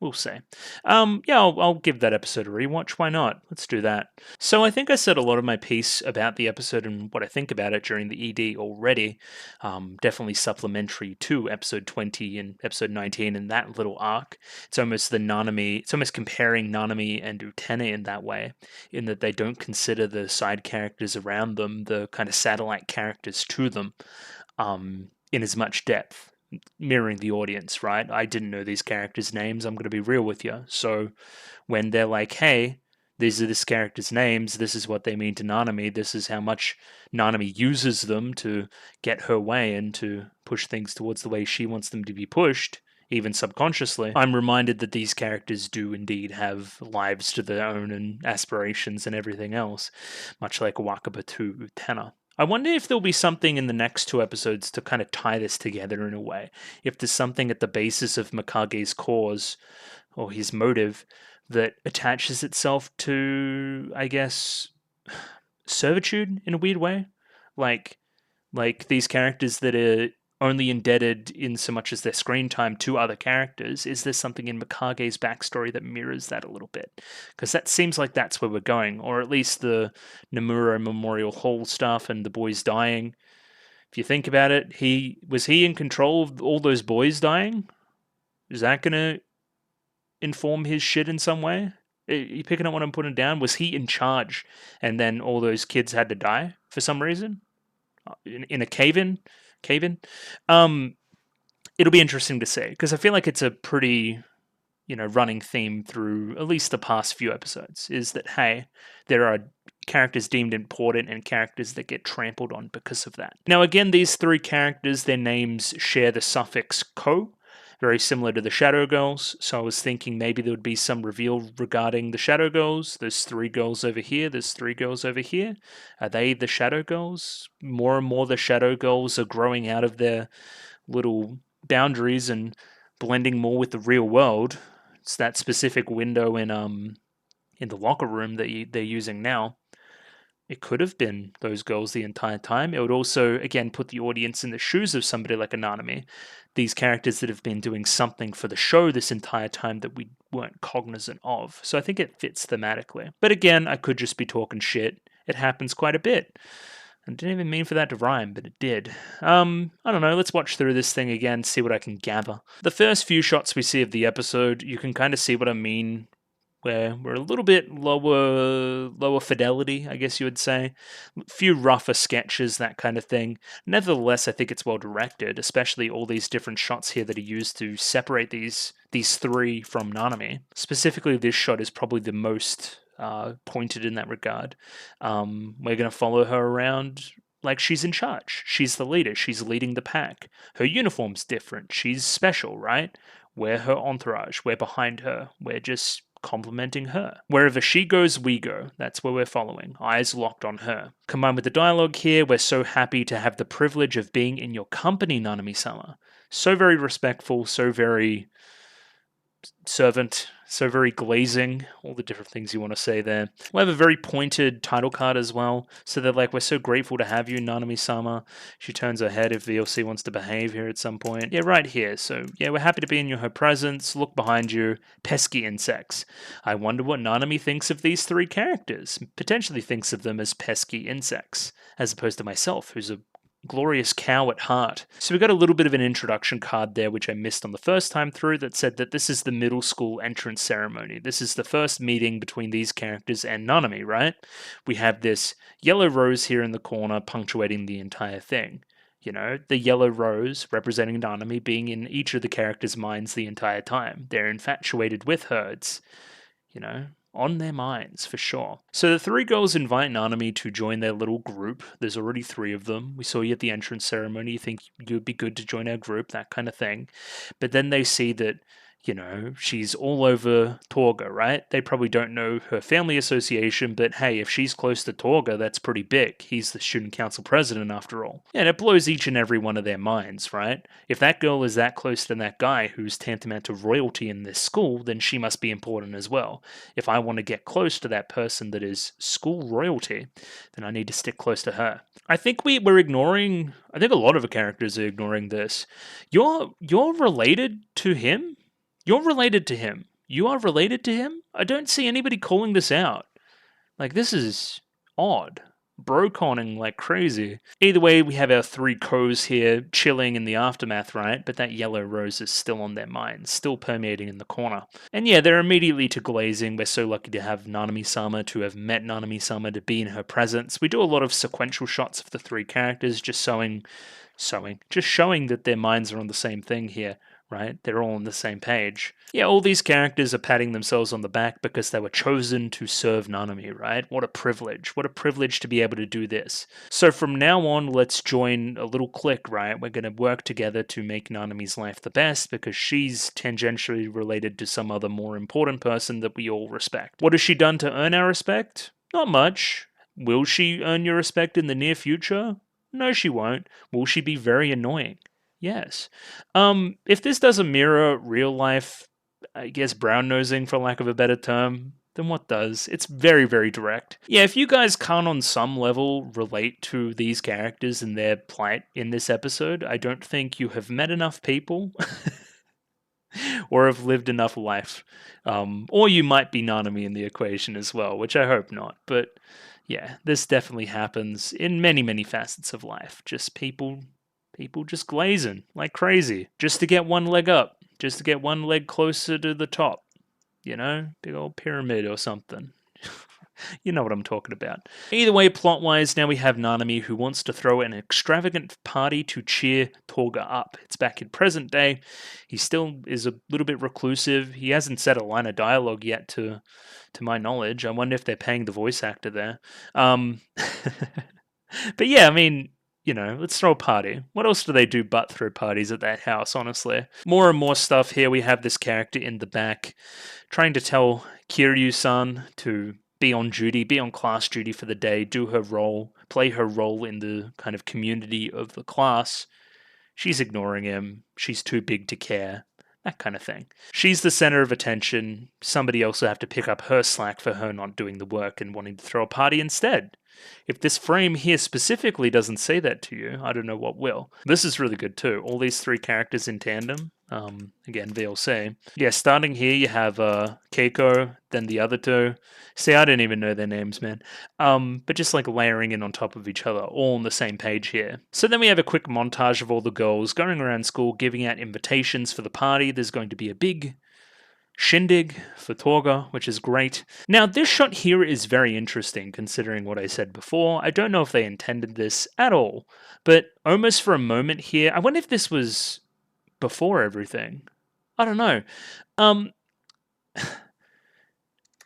We'll see. Yeah, I'll give that episode a rewatch. Why not? Let's do that. So I think I said a lot of my piece about the episode and what I think about it during the ED already. Definitely supplementary to episode 20 and episode 19 and that little arc. It's almost it's almost comparing Nanami and Utena in that way, in that they don't consider the side characters around them the kind of satellite characters to them in as much depth. Mirroring the audience, right? I didn't know these characters' names. I'm going to be real with you. So when they're like, hey, these are this character's names, this is what they mean to Nanami, this is how much Nanami uses them to get her way and to push things towards the way she wants them to be pushed, even subconsciously, I'm reminded that these characters do indeed have lives to their own and aspirations and everything else, much like Wakaba to Utena. I wonder if there'll be something in the next 2 episodes to kind of tie this together in a way. If there's something at the basis of Mikage's cause or his motive that attaches itself to, I guess, servitude in a weird way. Like these characters that are only indebted in so much as their screen time to other characters. Is there something in Mikage's backstory that mirrors that a little bit? Because that seems like that's where we're going, or at least the Nemuro Memorial Hall stuff and the boys dying. If you think about it, was he in control of all those boys dying? Is that going to inform his shit in some way? Are you picking up what I'm putting down? Was he in charge and then all those kids had to die for some reason? In a cave-in? It'll be interesting to see, because I feel like it's a pretty, running theme through at least the past few episodes, is that, hey, there are characters deemed important and characters that get trampled on because of that. Now, again, these 3 characters, their names share the suffix ko, very similar to the Shadow Girls, so I was thinking maybe there would be some reveal regarding the Shadow Girls. There's 3 girls over here, there's 3 girls over here. Are they the Shadow Girls? More and more the Shadow Girls are growing out of their little boundaries and blending more with the real world. It's that specific window in the locker room that they're using now. It could have been those girls the entire time. It would also, again, put the audience in the shoes of somebody like Ananami. These characters that have been doing something for the show this entire time that we weren't cognizant of. So I think it fits thematically. But again, I could just be talking shit. It happens quite a bit. I didn't even mean for that to rhyme, but it did. I don't know, let's watch through this thing again, see what I can gather. The first few shots we see of the episode, you can kind of see what I mean, where we're a little bit lower fidelity, I guess you would say. A few rougher sketches, that kind of thing. Nevertheless, I think it's well directed, especially all these different shots here that are used to separate these 3 from Nanami. Specifically, this shot is probably the most pointed in that regard. We're going to follow her around like she's in charge. She's the leader. She's leading the pack. Her uniform's different. She's special, right? We're her entourage. We're behind her. We're just complimenting her. Wherever she goes, we go. That's where we're following. Eyes locked on her. Combined with the dialogue here, we're so happy to have the privilege of being in your company, Nanami-sama. So very respectful, so very servant, so very glazing, all the different things you want to say there. We have a very pointed title card as well, so they're like, we're so grateful to have you, Nanami-sama. She turns her head if VLC wants to behave here at some point. Yeah, right here. So yeah, we're happy to be in her presence. Look behind you. Pesky insects. I wonder what Nanami thinks of these 3 characters. Potentially thinks of them as pesky insects, as opposed to myself, who's a glorious cow at heart. So we got a little bit of an introduction card there, which I missed on the first time through, that said that this is the middle school entrance ceremony. This is the first meeting between these characters and Nanami, right? We have this yellow rose here in the corner punctuating the entire thing. You know, the yellow rose representing Nanami being in each of the characters' minds the entire time. They're infatuated with her. It's, you know, on their minds for sure. So the three girls invite Nanami to join their little group. There's already three of them. We saw you at the entrance ceremony. You think you'd be good to join our group, that kind of thing. But then they see that, you know, she's all over Torga, right? They probably don't know her family association, but hey, if she's close to Torga, that's pretty big. He's the student council president after all. And it blows each and every one of their minds, right? If that girl is that close to that guy who's tantamount to royalty in this school, then she must be important as well. If I want to get close to that person that is school royalty, then I need to stick close to her. I think we're ignoring, I think a lot of the characters are ignoring this. You're related to him? You're related to him. You are related to him? I don't see anybody calling this out. Like, this is odd. Bro-conning like crazy. Either way, we have our three Ko's here chilling in the aftermath, right? But that yellow rose is still on their minds, still permeating in the corner. And yeah, they're immediately to glazing. We're so lucky to have Nanami-sama, to have met Nanami-sama, to be in her presence. We do a lot of sequential shots of the three characters, just showing that their minds are on the same thing here. Right? They're all on the same page. Yeah, all these characters are patting themselves on the back because they were chosen to serve Nanami, right? What a privilege. What a privilege to be able to do this. So from now on, let's join a little clique, right? We're going to work together to make Nanami's life the best because she's tangentially related to some other more important person that we all respect. What has she done to earn our respect? Not much. Will she earn your respect in the near future? No, she won't. Will she be very annoying? Yes. If this doesn't mirror real life, I guess brown nosing for lack of a better term, then what does? It's very, very direct. Yeah, if you guys can't on some level relate to these characters and their plight in this episode, I don't think you have met enough people or have lived enough life. Or you might be Nanami in the equation as well, which I hope not. But yeah, this definitely happens in many, many facets of life. Just people just glazing like crazy just to get one leg up, just to get one leg closer to the top. You know, big old pyramid or something. You know what I'm talking about. Either way, plot-wise, now we have Nanami who wants to throw an extravagant party to cheer Torga up. It's back in present day. He still is a little bit reclusive. He hasn't said a line of dialogue yet to my knowledge. I wonder if they're paying the voice actor there. But yeah, I mean, you know, let's throw a party. What else do they do but throw parties at that house, honestly? More and more stuff here. We have this character in the back trying to tell Kiryu-san to be on duty, be on class duty for the day, do her role, play her role in the kind of community of the class. She's ignoring him. She's too big to care. That kind of thing. She's the center of attention. Somebody else will have to pick up her slack for her not doing the work and wanting to throw a party instead. If this frame here specifically doesn't say that to you, I don't know what will. This is really good too. All these three characters in tandem. Again, VLC. Yeah, starting here you have Keiko, then the other two. See, I don't even know their names, man. But just like layering in on top of each other, all on the same page here. So then we have a quick montage of all the girls going around school, giving out invitations for the party. There's going to be a big shindig for Torga, which is great. Now, this shot here is very interesting, considering what I said before. I don't know if they intended this at all, but almost for a moment here, I wonder if this was before everything. I don't know.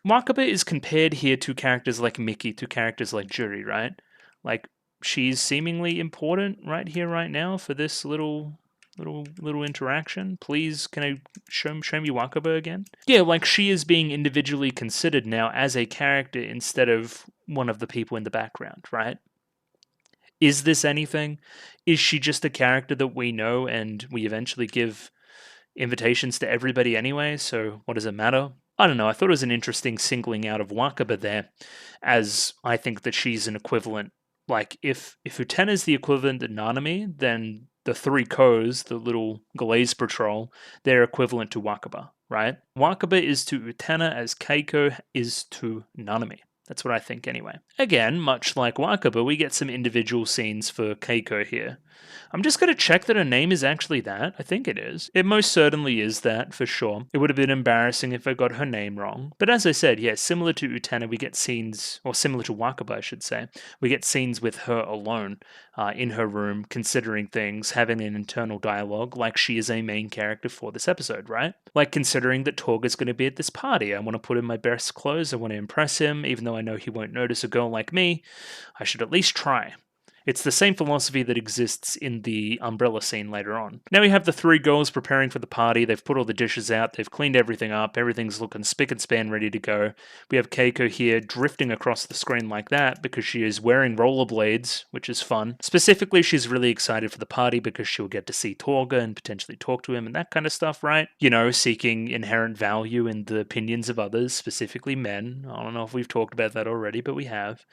Wakaba is compared here to characters like Miki, to characters like Juri, right? Like, she's seemingly important right here, right now, for this little interaction. Please, can I show me Wakaba again? Yeah, like she is being individually considered now as a character instead of one of the people in the background, right? Is this anything? Is she just a character that we know and we eventually give invitations to everybody anyway, so what does it matter? I don't know, I thought it was an interesting singling out of Wakaba there, as I think that she's an equivalent. Like, if Utena is the equivalent to Nanami, then the three Ko's, the little Glaze Patrol, they're equivalent to Wakaba, right? Wakaba is to Utena as Keiko is to Nanami. That's what I think anyway. Again, much like Wakaba, we get some individual scenes for Keiko here. I'm just going to check that her name is actually that. I think it is. It most certainly is that, for sure. It would have been embarrassing if I got her name wrong. But as I said, yeah, similar to Utena, we get scenes, or similar to Wakaba, I should say, we get scenes with her alone in her room, considering things, having an internal dialogue, like she is a main character for this episode, right? Like considering that Torga's going to be at this party. I want to put in my best clothes, I want to impress him, even though I know he won't notice a girl like me. I should at least try. It's the same philosophy that exists in the umbrella scene later on. Now we have the three girls preparing for the party. They've put all the dishes out. They've cleaned everything up. Everything's looking spick and span ready to go. We have Keiko here drifting across the screen like that because she is wearing rollerblades, which is fun. Specifically, she's really excited for the party because she'll get to see Torga and potentially talk to him and that kind of stuff, right? You know, seeking inherent value in the opinions of others, specifically men. I don't know if we've talked about that already, but we have.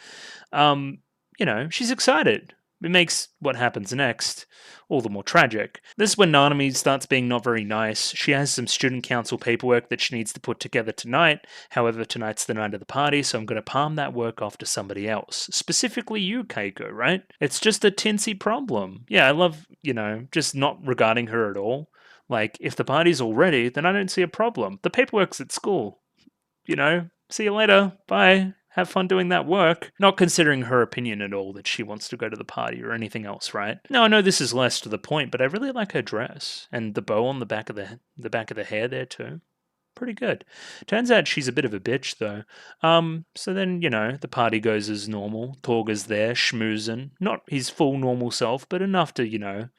You know, she's excited. It makes what happens next all the more tragic. This is when Nanami starts being not very nice. She has some student council paperwork that she needs to put together tonight. However, tonight's the night of the party, so I'm going to palm that work off to somebody else. Specifically you, Keiko, right? It's just a tinsy problem. Yeah, I love, you know, just not regarding her at all. Like, if the party's all ready, then I don't see a problem. The paperwork's at school. You know, see you later. Bye. Have fun doing that work. Not considering her opinion at all that she wants to go to the party or anything else, right? Now I know this is less to the point, but I really like her dress and the bow on the back of the hair there too. Pretty good. Turns out she's a bit of a bitch though. So then, you know, the party goes as normal. Torga's there, schmoozing. Not his full normal self, but enough to, you know,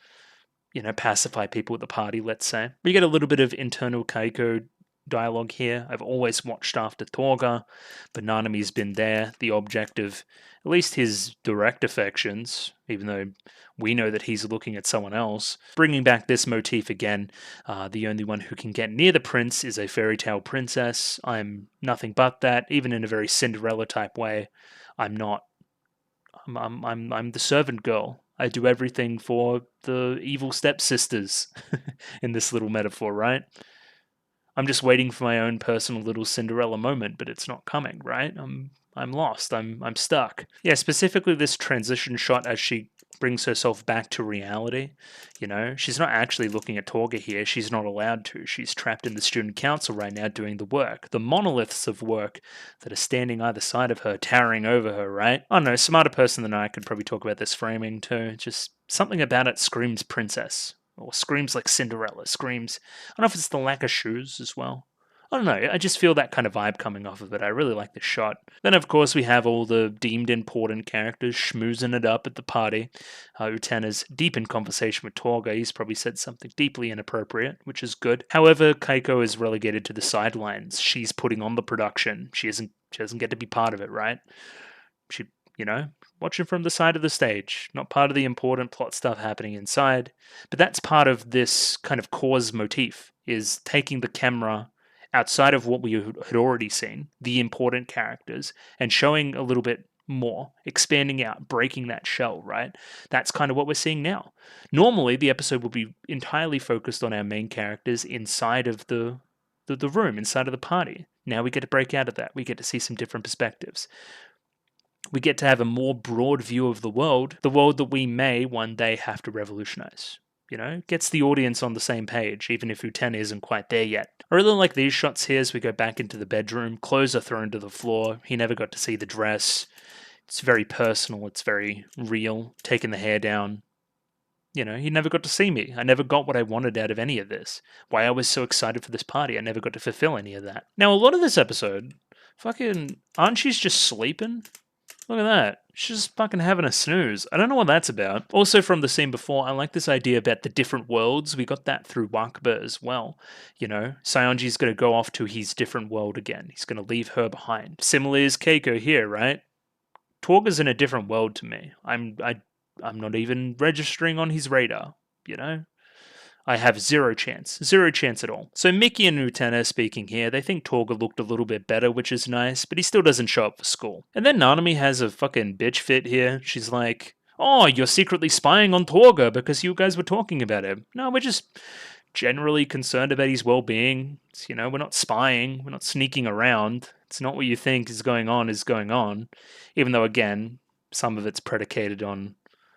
pacify people at the party, let's say. We get a little bit of internal Keiko dialogue here. I've always watched after Torga, but Nanami's been there, the object of at least his direct affections, even though we know that he's looking at someone else. Bringing back this motif again, the only one who can get near the prince is a fairy tale princess. I'm nothing but that, even in a very Cinderella type way. I'm not. I'm the servant girl. I do everything for the evil stepsisters in this little metaphor, right? I'm just waiting for my own personal little Cinderella moment, but it's not coming, right? I'm lost. I'm stuck. Yeah, specifically this transition shot as she brings herself back to reality. You know, she's not actually looking at Torga here. She's not allowed to. She's trapped in the student council right now doing the work. The monoliths of work that are standing either side of her, towering over her, right? I don't know, a smarter person than I could probably talk about this framing too. Just something about it screams princess. Or screams like Cinderella, screams. I don't know if it's the lack of shoes as well. I don't know, I just feel that kind of vibe coming off of it. I really like the shot. Then, of course, we have all the deemed important characters schmoozing it up at the party. Utena's deep in conversation with Torga. He's probably said something deeply inappropriate, which is good. However, Keiko is relegated to the sidelines. She's putting on the production. She doesn't get to be part of it, right? She, you know, watching from the side of the stage, not part of the important plot stuff happening inside. But that's part of this kind of cause motif, is taking the camera outside of what we had already seen, the important characters, and showing a little bit more, expanding out, breaking that shell, right? That's kind of what we're seeing now. Normally, the episode will be entirely focused on our main characters inside of the room, inside of the party. Now we get to break out of that. We get to see some different perspectives. We get to have a more broad view of the world that we may one day have to revolutionize. You know, gets the audience on the same page, even if Utena isn't quite there yet. I really like these shots here as we go back into the bedroom. Clothes are thrown to the floor. He never got to see the dress. It's very personal. It's very real. Taking the hair down. You know, he never got to see me. I never got what I wanted out of any of this. Why I was so excited for this party, I never got to fulfill any of that. Now, a lot of this episode, aren't she just sleeping? Look at that. She's just fucking having a snooze. I don't know what that's about. Also from the scene before, I like this idea about the different worlds. We got that through Wakaba as well. You know, Saionji's going to go off to his different world again. He's going to leave her behind. Similarly as Keiko here, right? Torga's in a different world to me. I'm not even registering on his radar, you know? I have zero chance at all. So Miki and Utena speaking here, they think Torga looked a little bit better, which is nice, but he still doesn't show up for school. And then Nanami has a fucking bitch fit here. She's like, oh, you're secretly spying on Torga because you guys were talking about him. No, we're just generally concerned about his well-being. You know, we're not spying, we're not sneaking around. It's not what you think is going on, even though, again, some of it's predicated on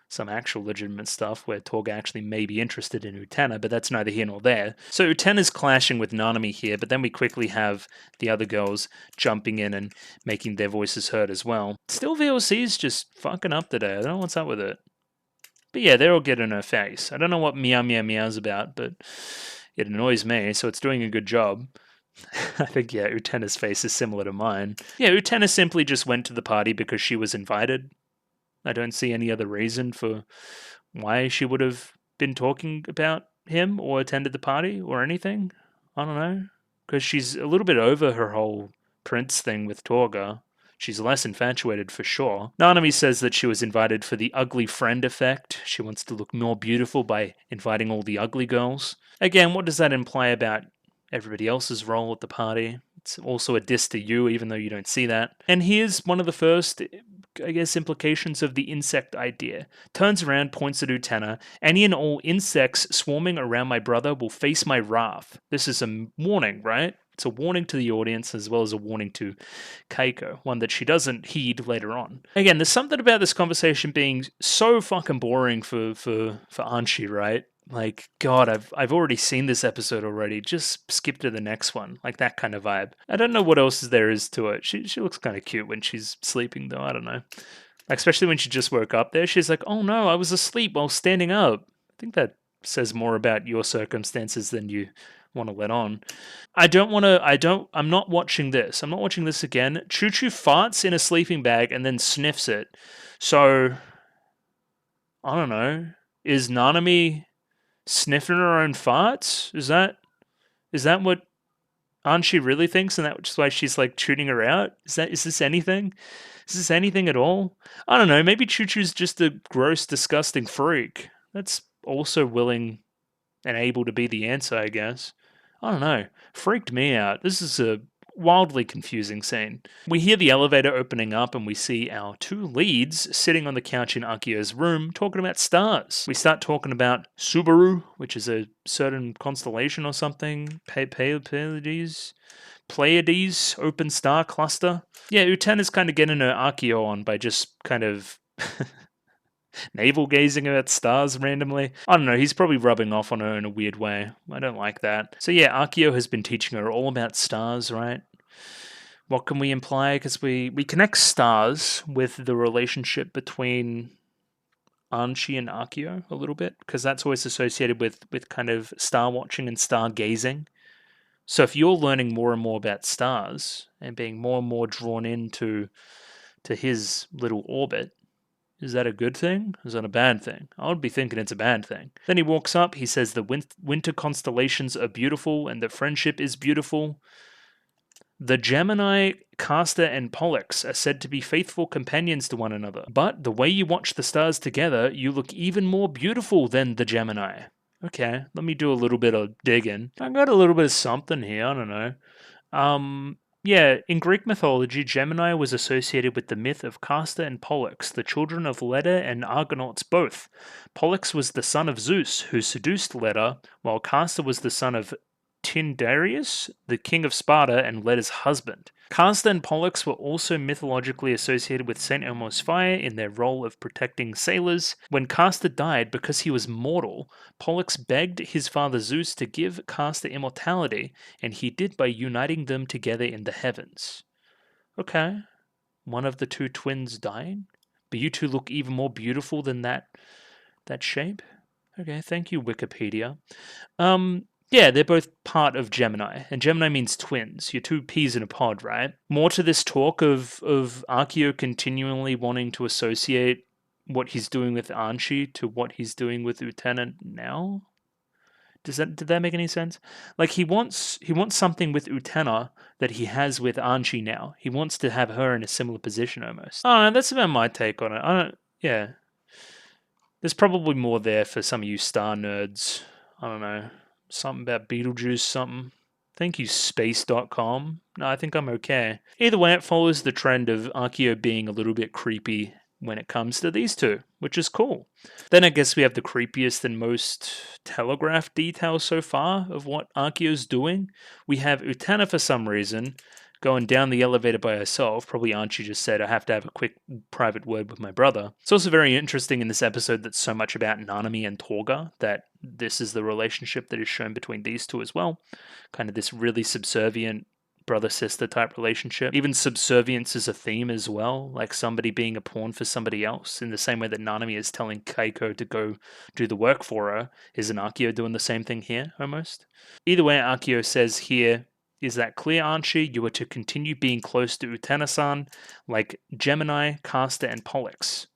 some actual legitimate stuff where Toga actually may be interested in Utena, but that's neither here nor there. So Utena's clashing with Nanami here, but then we quickly have the other girls jumping in and making their voices heard as well. Still, VLC's just fucking up today. I don't know what's up with it. But yeah, they're all getting in her face. I don't know what meow meow meow's about, but it annoys me, so it's doing a good job. I think, yeah, Utena's face is similar to mine. Yeah, Utena simply just went to the party because she was invited. I don't see any other reason for why she would have been talking about him or attended the party or anything. I don't know. Because she's a little bit over her whole prince thing with Torga. She's less infatuated for sure. Nanami says that she was invited for the ugly friend effect. She wants to look more beautiful by inviting all the ugly girls. Again, what does that imply about everybody else's role at the party? It's also a diss to you, even though you don't see that. And here's one of the first, I guess, implications of the insect idea. Turns around, points at Utena. Any and all insects swarming around my brother will face my wrath. This is a warning, right? It's a warning to the audience as well as a warning to Keiko, one that she doesn't heed later on. Again, there's something about this conversation being so fucking boring for Anshi, right? Like, God, I've already seen this episode already. Just skip to the next one. Like that kind of vibe. I don't know what else there is to it. She looks kind of cute when she's sleeping, though. I don't know. Especially when she just woke up there. She's like, oh no, I was asleep while standing up. I think that says more about your circumstances than you want to let on. I'm not watching this. I'm not watching this again. Choo Choo farts in a sleeping bag and then sniffs it. So, I don't know. Is Nanami sniffing her own farts? Is that what Anshi really thinks, and that's why she's like tuning her out? Is this anything? Is this anything at all? I don't know. Maybe Choo Choo's just a gross, disgusting freak. That's also willing and able to be the answer, I guess. I don't know. Freaked me out. This is a wildly confusing scene. We hear the elevator opening up and we see our two leads sitting on the couch in Akio's room talking about stars. We start talking about Subaru, which is a certain constellation or something. Pleiades, open star cluster. Yeah, Utena's kind of getting her Akio on by just kind of navel gazing at stars randomly. I don't know, he's probably rubbing off on her in a weird way. I don't like that. So yeah, Akio has been teaching her all about stars, right? What can we imply? Because we connect stars with the relationship between Anshi and Akio a little bit, because that's always associated with kind of star watching and star gazing. So if you're learning more and more about stars and being more and more drawn into his little orbit, is that a good thing? Is that a bad thing? I would be thinking it's a bad thing. Then he walks up, he says the winter constellations are beautiful and that friendship is beautiful. The Gemini, Castor, and Pollux are said to be faithful companions to one another. But the way you watch the stars together, you look even more beautiful than the Gemini. Okay, let me do a little bit of digging. I got a little bit of something here, I don't know. Yeah, in Greek mythology, Gemini was associated with the myth of Castor and Pollux, the children of Leda and Argonauts both. Pollux was the son of Zeus, who seduced Leda, while Castor was the son of Tyndareus, the king of Sparta and Leda's husband. Castor and Pollux were also mythologically associated with St. Elmo's fire in their role of protecting sailors. When Castor died because he was mortal, Pollux begged his father Zeus to give Castor immortality, and he did by uniting them together in the heavens. Okay, one of the two twins dying, but you two look even more beautiful than that shape. Okay, thank you, Wikipedia. Yeah, they're both part of Gemini, and Gemini means twins. You're two peas in a pod, right? More to this talk of Akio continually wanting to associate what he's doing with Anshi to what he's doing with Utena now? Did that make any sense? Like he wants something with Utena that he has with Anshi now. He wants to have her in a similar position almost. I don't know, that's about my take on it. Yeah. There's probably more there for some of you star nerds. I don't know. Something about Beetlejuice, something. Thank you, space.com. No, I think I'm okay. Either way, it follows the trend of Akio being a little bit creepy when it comes to these two, which is cool. Then I guess we have the creepiest and most telegraphed detail so far of what Akio's doing. We have Utena for some reason going down the elevator by herself. Probably Archie just said, I have to have a quick private word with my brother. It's also very interesting in this episode that's so much about Nanami and Torga, that this is the relationship that is shown between these two as well. Kind of this really subservient brother-sister type relationship. Even subservience is a theme as well, like somebody being a pawn for somebody else, in the same way that Nanami is telling Keiko to go do the work for her. Isn't Akio doing the same thing here, almost? Either way, Akio says here, is that clear, Archie? You are to continue being close to Utena-san, like Gemini, Castor, and Pollux.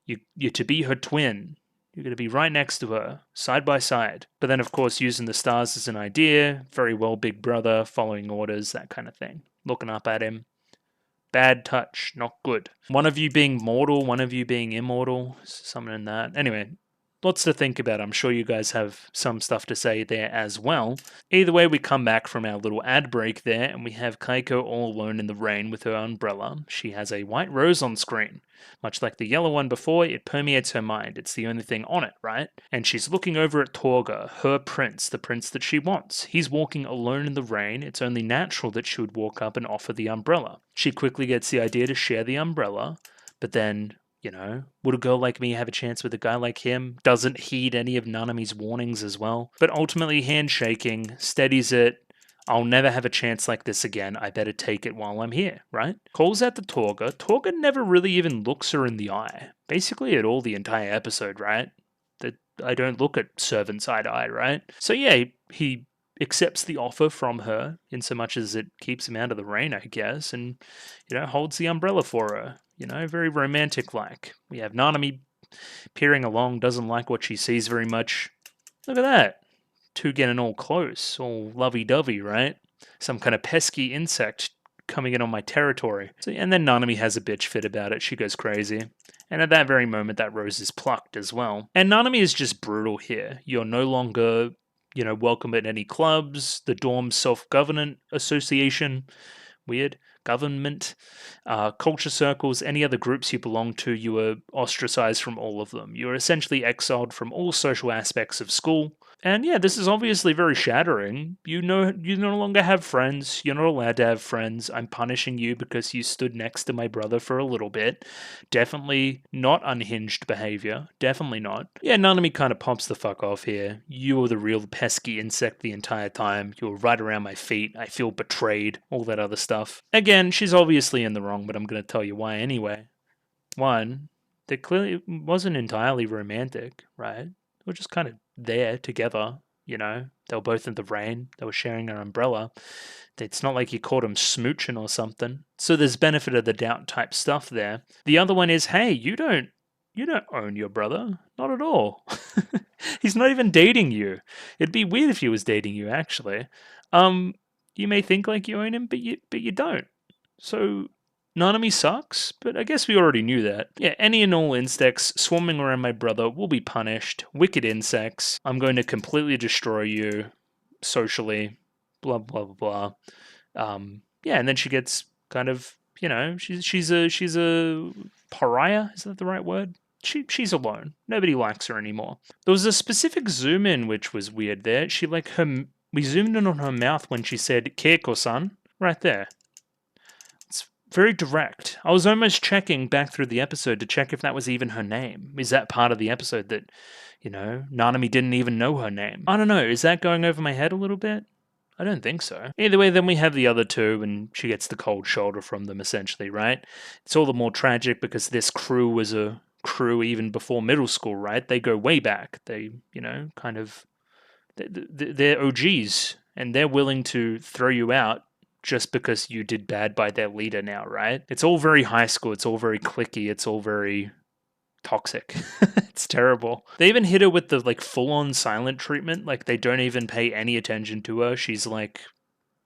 You're to be her twin. You're going to be right next to her, side by side. But then, of course, using the stars as an idea, very well big brother, following orders, that kind of thing. Looking up at him. Bad touch, not good. One of you being mortal, one of you being immortal, something in that. Anyway, lots to think about. I'm sure you guys have some stuff to say there as well. Either way, we come back from our little ad break there, and we have Keiko all alone in the rain with her umbrella. She has a white rose on screen. Much like the yellow one before, it permeates her mind. It's the only thing on it, right? And she's looking over at Torga, her prince, the prince that she wants. He's walking alone in the rain. It's only natural that she would walk up and offer the umbrella. She quickly gets the idea to share the umbrella, but then, you know, would a girl like me have a chance with a guy like him? Doesn't heed any of Nanami's warnings as well. But ultimately, handshaking, steadies it. I'll never have a chance like this again. I better take it while I'm here, right? Calls out to Torga. Torga never really even looks her in the eye. Basically at all the entire episode, right? That I don't look at servants eye to eye, right? So yeah, he accepts the offer from her in so much as it keeps him out of the rain, I guess, and, you know, holds the umbrella for her. You know, very romantic-like. We have Nanami peering along, doesn't like what she sees very much. Look at that. Two getting all close, all lovey-dovey, right? Some kind of pesky insect coming in on my territory. So, and then Nanami has a bitch fit about it. She goes crazy. And at that very moment, that rose is plucked as well. And Nanami is just brutal here. You're no longer, you know, welcome at any clubs. The dorm self-government association. Weird. Government, culture circles, any other groups you belong to, you were ostracized from all of them. You were essentially exiled from all social aspects of school. And yeah, this is obviously very shattering. You no longer have friends. You're not allowed to have friends. I'm punishing you because you stood next to my brother for a little bit. Definitely not unhinged behavior. Definitely not. Yeah, Nanami kind of pops the fuck off here. You were the real pesky insect the entire time. You were right around my feet. I feel betrayed. All that other stuff. Again, she's obviously in the wrong, but I'm going to tell you why anyway. One, they clearly wasn't entirely romantic, right? They were just kind of there together, you know. They were both in the rain. They were sharing an umbrella. It's not like you caught them smooching or something. So there's benefit of the doubt type stuff there. The other one is, hey, you don't own your brother. Not at all. He's not even dating you. It'd be weird if he was dating you, actually. You may think like you own him, but you don't. So Nanami sucks, but I guess we already knew that. Yeah, any and all insects swarming around my brother will be punished. Wicked insects. I'm going to completely destroy you socially. Blah blah blah blah. Yeah, and then she gets kind of, you know, she's a pariah. Is that the right word? She's alone. Nobody likes her anymore. There was a specific zoom in which was weird there. We zoomed in on her mouth when she said Keiko-san, right there. It's very direct. I was almost checking back through the episode to check if that was even her name. Is that part of the episode that, you know, Nanami didn't even know her name? I don't know. Is that going over my head a little bit? I don't think so. Either way, then we have the other two, and she gets the cold shoulder from them, essentially, right? It's all the more tragic because this crew was a crew even before middle school, right? They go way back. They, you know, kind of... They're OGs, and they're willing to throw you out just because you did bad by their leader now, right? It's all very high school. It's all very cliquey. It's all very toxic. It's terrible. They even hit her with the like full-on silent treatment. Like they don't even pay any attention to her. She's like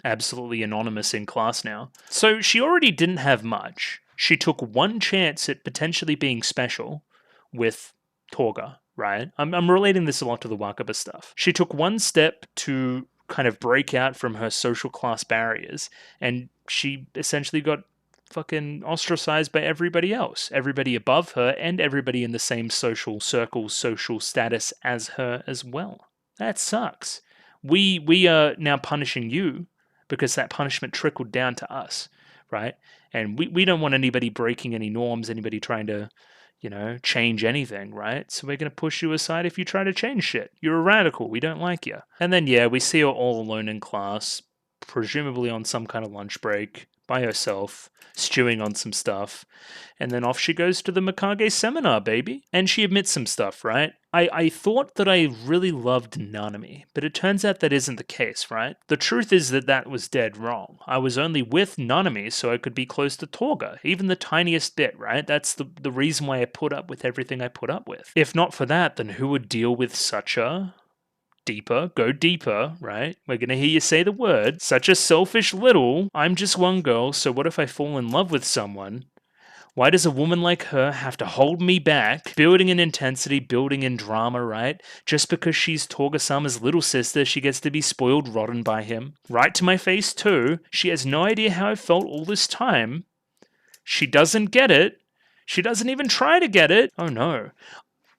absolutely anonymous in class now. So she already didn't have much. She took one chance at potentially being special with Torga, right? I'm relating this a lot to the Wakaba stuff. She took one step to kind of break out from her social class barriers, and she essentially got fucking ostracized by everybody else. Everybody above her and everybody in the same social circle, social status as her as well. That sucks. We are now punishing you because that punishment trickled down to us, right? And we don't want anybody breaking any norms, anybody trying to, change anything, right? So we're going to push you aside if you try to change shit. You're a radical. We don't like you. And then, yeah, we see her all alone in class, presumably on some kind of lunch break, by herself, stewing on some stuff. And then off she goes to the Mikage seminar, baby. And she admits some stuff, right? I thought that I really loved Nanami, but it turns out that isn't the case, right? The truth is that was dead wrong. I was only with Nanami so I could be close to Toga, even the tiniest bit, right? That's the reason why I put up with everything I put up with. If not for that, then who would deal with such a go deeper, right? We're gonna hear you say the word, such a selfish little, I'm just one girl, so what if I fall in love with someone? Why does a woman like her have to hold me back, building in intensity, building in drama, right? Just because she's Toga-sama's little sister, she gets to be spoiled rotten by him. Right to my face, too. She has no idea how I felt all this time. She doesn't get it. She doesn't even try to get it. Oh, no.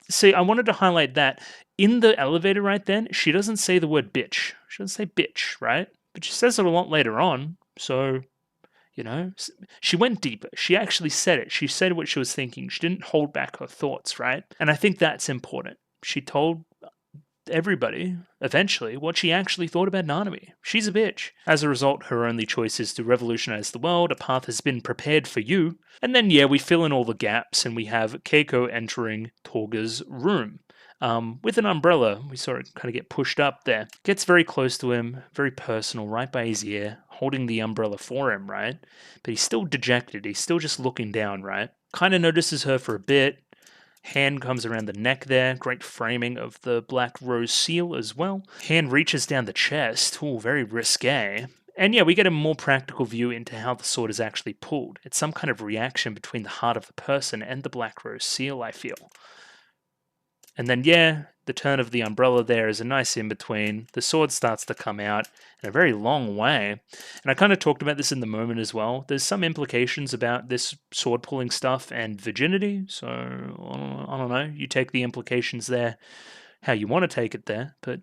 See, I wanted to highlight that. In the elevator right then, she doesn't say the word bitch. She doesn't say bitch, right? But she says it a lot later on, so... she went deeper. She actually said it. She said what she was thinking. She didn't hold back her thoughts, right? And I think that's important. She told everybody, eventually, what she actually thought about Nanami. She's a bitch. As a result, her only choice is to revolutionize the world. A path has been prepared for you. And then, yeah, we fill in all the gaps, and we have Keiko entering Toga's room. With an umbrella. We saw it kind of get pushed up there. Gets very close to him, very personal, right by his ear, holding the umbrella for him, right? But he's still dejected. He's still just looking down, right? Kind of notices her for a bit. Hand comes around the neck there. Great framing of the black rose seal as well. Hand reaches down the chest. Ooh, very risque. And yeah, we get a more practical view into how the sword is actually pulled. It's some kind of reaction between the heart of the person and the black rose seal, I feel. And then, yeah, the turn of the umbrella there is a nice in-between. The sword starts to come out in a very long way. And I kind of talked about this in the moment as well. There's some implications about this sword-pulling stuff and virginity. So, I don't know. You take the implications there how you want to take it there. But,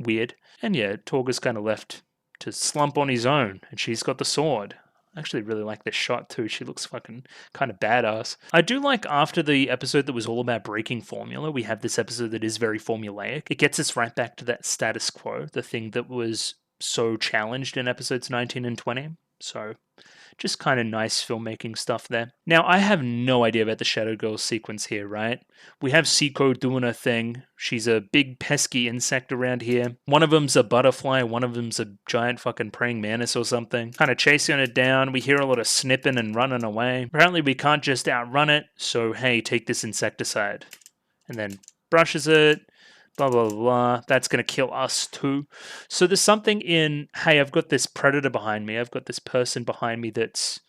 weird. And yeah, Toga's kind of left to slump on his own. And she's got the sword. I actually really like this shot too. She looks fucking kind of badass. I do like after the episode that was all about breaking formula, we have this episode that is very formulaic. It gets us right back to that status quo, the thing that was so challenged in episodes 19 and 20. So just kind of nice filmmaking stuff there. Now, I have no idea about the Shadow Girl sequence here, right? We have Siko doing her thing. She's a big pesky insect around here. One of them's a butterfly, one of them's a giant fucking praying mantis or something. Kind of chasing it down. We hear a lot of snipping and running away. Apparently we can't just outrun it, so hey, take this insecticide. And then brushes it. Blah, blah, blah, that's going to kill us too. So there's something in, hey, I've got this predator behind me. I've got this person behind me that's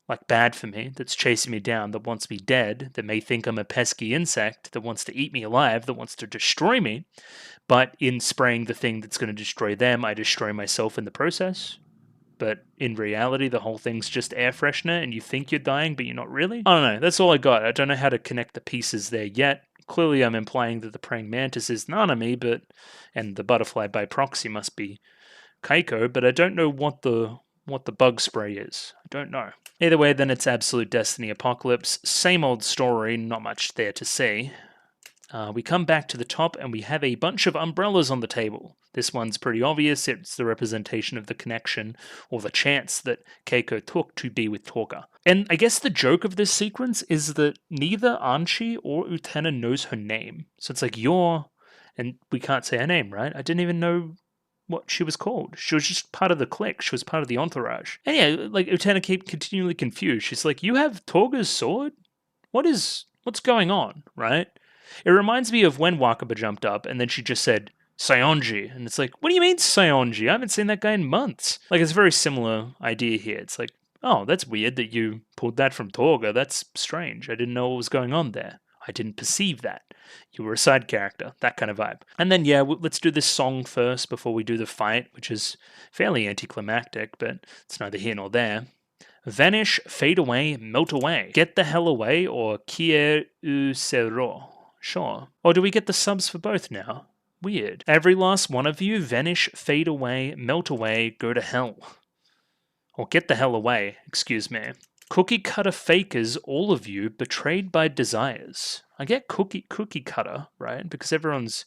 like bad for me, that's chasing me down, that wants me dead, that may think I'm a pesky insect, that wants to eat me alive, that wants to destroy me. But in spraying the thing that's going to destroy them, I destroy myself in the process. But in reality, the whole thing's just air freshener and you think you're dying, but you're not really. I don't know. That's all I got. I don't know how to connect the pieces there yet. Clearly, I'm implying that the praying mantis is Nanami, and the butterfly by proxy must be Keiko, but I don't know what the bug spray is. I don't know. Either way, then it's Absolute Destiny Apocalypse. Same old story, not much there to see. We come back to the top and we have a bunch of umbrellas on the table. This one's pretty obvious. It's the representation of the connection or the chance that Keiko took to be with Toga. And I guess the joke of this sequence is that neither Anchi or Utena knows her name. So it's like, and we can't say her name, right? I didn't even know what she was called. She was just part of the clique. She was part of the entourage. And yeah, like Utena kept continually confused. She's like, you have Toga's sword? What's going on, right? It reminds me of when Wakaba jumped up and then she just said, Saionji. And it's like, what do you mean Saionji? I haven't seen that guy in months. Like, it's a very similar idea here. It's like, oh, that's weird that you pulled that from Toga. That's strange. I didn't know what was going on there. I didn't perceive that. You were a side character. That kind of vibe. And then, yeah, let's do this song first before we do the fight, which is fairly anticlimactic, but it's neither here nor there. Vanish, fade away, melt away. Get the hell away or kie u sero. Sure. Or do we get the subs for both now? Weird. Every last one of you vanish, fade away, melt away, go to hell. Or get the hell away, excuse me. Cookie cutter fakers, all of you, betrayed by desires. I get cookie cutter, right? Because everyone's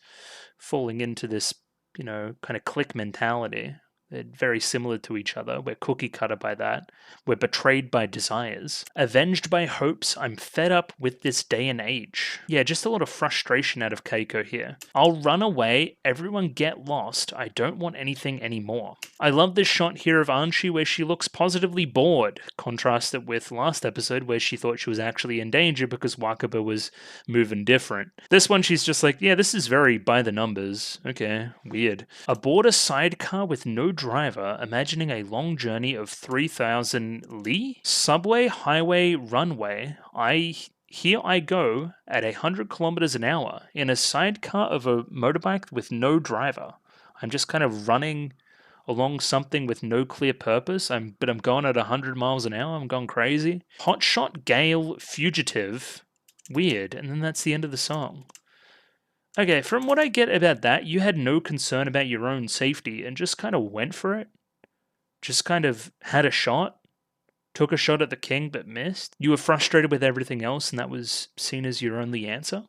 falling into this, kind of clique mentality. They're very similar to each other. We're cookie cutter by that. We're betrayed by desires. Avenged by hopes. I'm fed up with this day and age. Yeah, just a lot of frustration out of Keiko here. I'll run away. Everyone get lost. I don't want anything anymore. I love this shot here of Anchi where she looks positively bored. Contrast it with last episode where she thought she was actually in danger because Wakaba was moving different. This one she's just like, yeah, this is very by the numbers. Okay, weird. Aboard a sidecar with no driver, imagining a long journey of 3,000 li? Subway, highway, runway. Here I go at 100 kilometers an hour in a sidecar of a motorbike with no driver. I'm just kind of running along something with no clear purpose. But I'm going at 100 miles an hour. I'm going crazy. Hotshot Gale Fugitive. Weird. And then that's the end of the song. Okay, from what I get about that, you had no concern about your own safety and just kind of went for it. Just kind of had a shot. Took a shot at the king but missed. You were frustrated with everything else and that was seen as your only answer.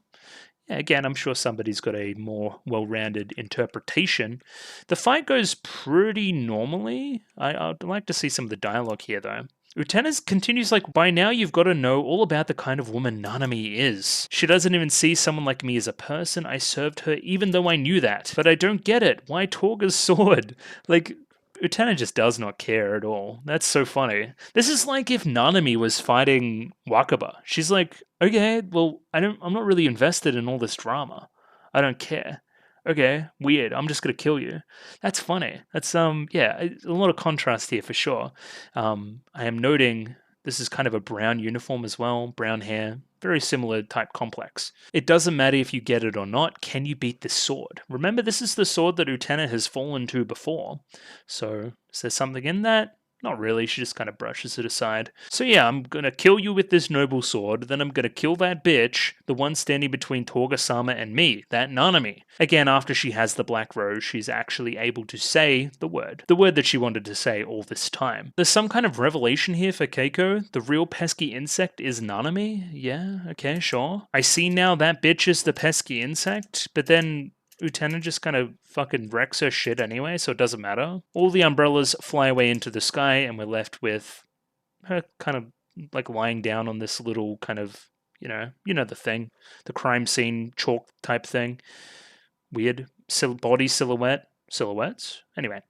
Yeah, again, I'm sure somebody's got a more well-rounded interpretation. The fight goes pretty normally. I'd like to see some of the dialogue here, though. Utena continues like, by now you've got to know all about the kind of woman Nanami is. She doesn't even see someone like me as a person. I served her even though I knew that. But I don't get it. Why Torga's sword? Like, Utena just does not care at all. That's so funny. This is like if Nanami was fighting Wakaba. She's like, okay, well, I'm not really invested in all this drama. I don't care. Okay, weird. I'm just gonna kill you. That's funny. That's yeah, a lot of contrast here for sure. I am noting this is kind of a brown uniform as well, brown hair, very similar type complex. It doesn't matter if you get it or not, can you beat this sword? Remember, this is the sword that Utena has fallen to before. So, is there something in that? Not really, she just kind of brushes it aside. So yeah, I'm gonna kill you with this noble sword, then I'm gonna kill that bitch, the one standing between Torga-sama and me, that Nanami. Again, after she has the black rose, she's actually able to say the word that she wanted to say all this time. There's some kind of revelation here for Keiko. The real pesky insect is Nanami? Yeah, okay, sure. I see now that bitch is the pesky insect, but then Utena just kind of fucking wrecks her shit anyway, so it doesn't matter. All the umbrellas fly away into the sky, and we're left with her kind of like lying down on this little kind of, you know the thing, the crime scene chalk type thing. Weird body silhouettes. Anyway,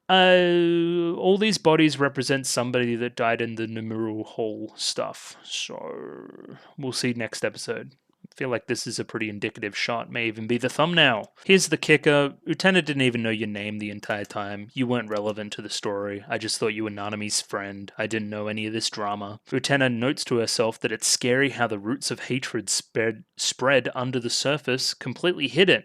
all these bodies represent somebody that died in the Nemuro Hole stuff. So we'll see next episode. I feel like this is a pretty indicative shot, may even be the thumbnail. Here's the kicker. Utena didn't even know your name the entire time. You weren't relevant to the story. I just thought you were Nanami's friend. I didn't know any of this drama. Utena notes to herself that it's scary how the roots of hatred spread under the surface, completely hidden.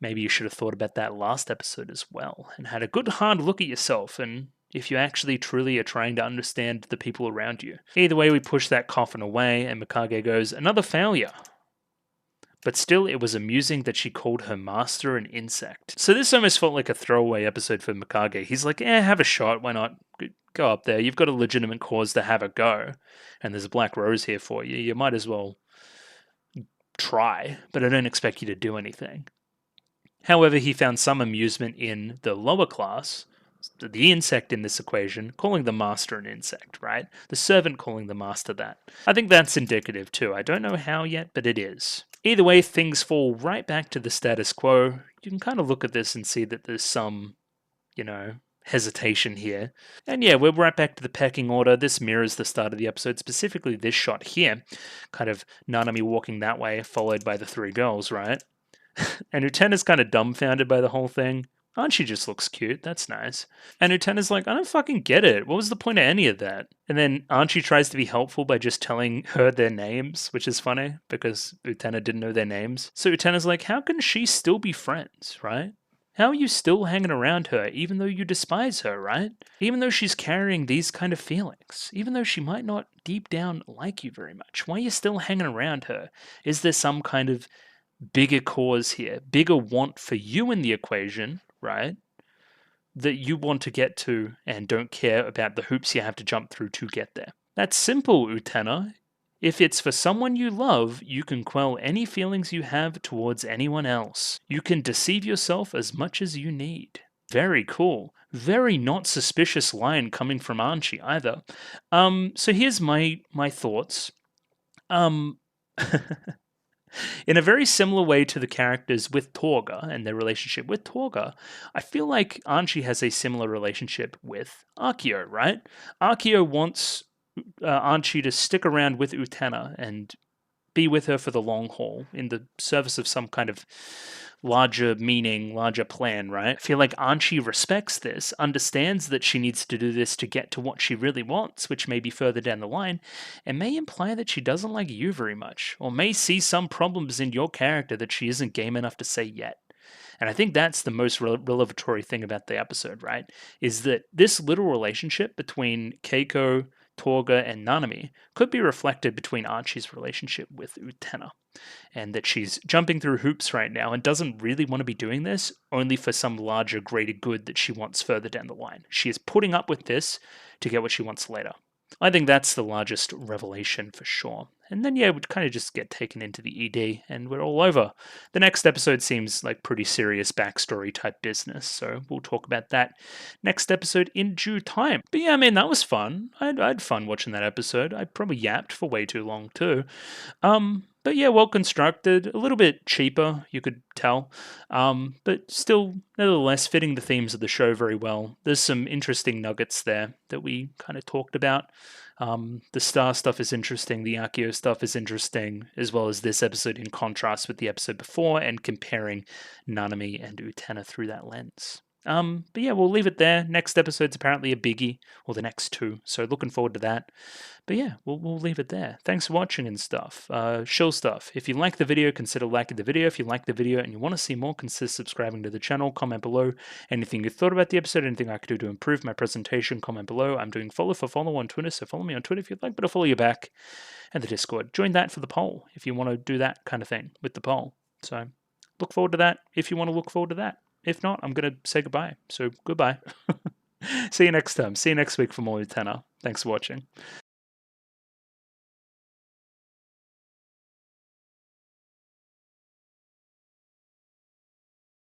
Maybe you should have thought about that last episode as well, and had a good hard look at yourself, and if you actually truly are trying to understand the people around you. Either way, we push that coffin away, and Mikage goes, another failure. But still, it was amusing that she called her master an insect. So this almost felt like a throwaway episode for Mikage. He's like, have a shot, why not? Go up there, you've got a legitimate cause to have a go. And there's a black rose here for you, you might as well try, but I don't expect you to do anything. However, he found some amusement in the lower class, the insect in this equation, calling the master an insect, right? The servant calling the master that. I think that's indicative too. I don't know how yet, but it is. Either way, things fall right back to the status quo. You can kind of look at this and see that there's some, hesitation here. And yeah, we're right back to the pecking order. This mirrors the start of the episode, specifically this shot here. Kind of Nanami walking that way, followed by the three girls, right? And Utena's kind of dumbfounded by the whole thing. Anchi just looks cute, that's nice. And Utena's like, I don't fucking get it. What was the point of any of that? And then Anchi tries to be helpful by just telling her their names, which is funny, because Utena didn't know their names. So Utena's like, how can she still be friends, right? How are you still hanging around her, even though you despise her, right? Even though she's carrying these kind of feelings, even though she might not deep down like you very much, why are you still hanging around her? Is there some kind of bigger cause here, bigger want for you in the equation, right? That you want to get to and don't care about the hoops you have to jump through to get there. That's simple, Utena. If it's for someone you love, you can quell any feelings you have towards anyone else. You can deceive yourself as much as you need. Very cool. Very not suspicious line coming from Archie either. So here's my thoughts. Um In a very similar way to the characters with Torga and their relationship with Torga, I feel like Anchi has a similar relationship with Akio, right? Akio wants Anchi to stick around with Utena and be with her for the long haul in the service of some kind of larger meaning, larger plan, right? I feel like Anchi respects this, understands that she needs to do this to get to what she really wants, which may be further down the line, and may imply that she doesn't like you very much, or may see some problems in your character that she isn't game enough to say yet. And I think that's the most revelatory thing about the episode, right? Is that this little relationship between Keiko, Torga, and Nanami could be reflected between Archie's relationship with Utena. And that she's jumping through hoops right now and doesn't really want to be doing this only for some larger, greater good that she wants further down the line. She is putting up with this to get what she wants later. I think that's the largest revelation for sure. And then, yeah, we'd kind of just get taken into the ED and we're all over. The next episode seems like pretty serious backstory type business, so we'll talk about that next episode in due time. But yeah, I mean, that was fun. I had fun watching that episode. I probably yapped for way too long too. But yeah, well constructed, a little bit cheaper, you could tell, but still, nevertheless, fitting the themes of the show very well. There's some interesting nuggets there that we kind of talked about. The Star stuff is interesting, the Akio stuff is interesting, as well as this episode in contrast with the episode before and comparing Nanami and Utena through that lens. But yeah, we'll leave it there. Next episode's apparently a biggie, or the next two, so looking forward to that. But yeah, we'll leave it there. Thanks for watching and stuff. Show stuff. If you like the video, consider liking the video. If you like the video and you want to see more, consider subscribing to the channel. Comment below anything you thought about the episode, anything I could do to improve my presentation. Comment below. I'm doing follow for follow on Twitter, so follow me on Twitter if you'd like, but I'll follow you back. And the Discord. Join that for the poll if you want to do that kind of thing with the poll. So look forward to that if you want to look forward to that. If not, I'm going to say goodbye. So goodbye. See you next time. See you next week for more Utena. Thanks for watching.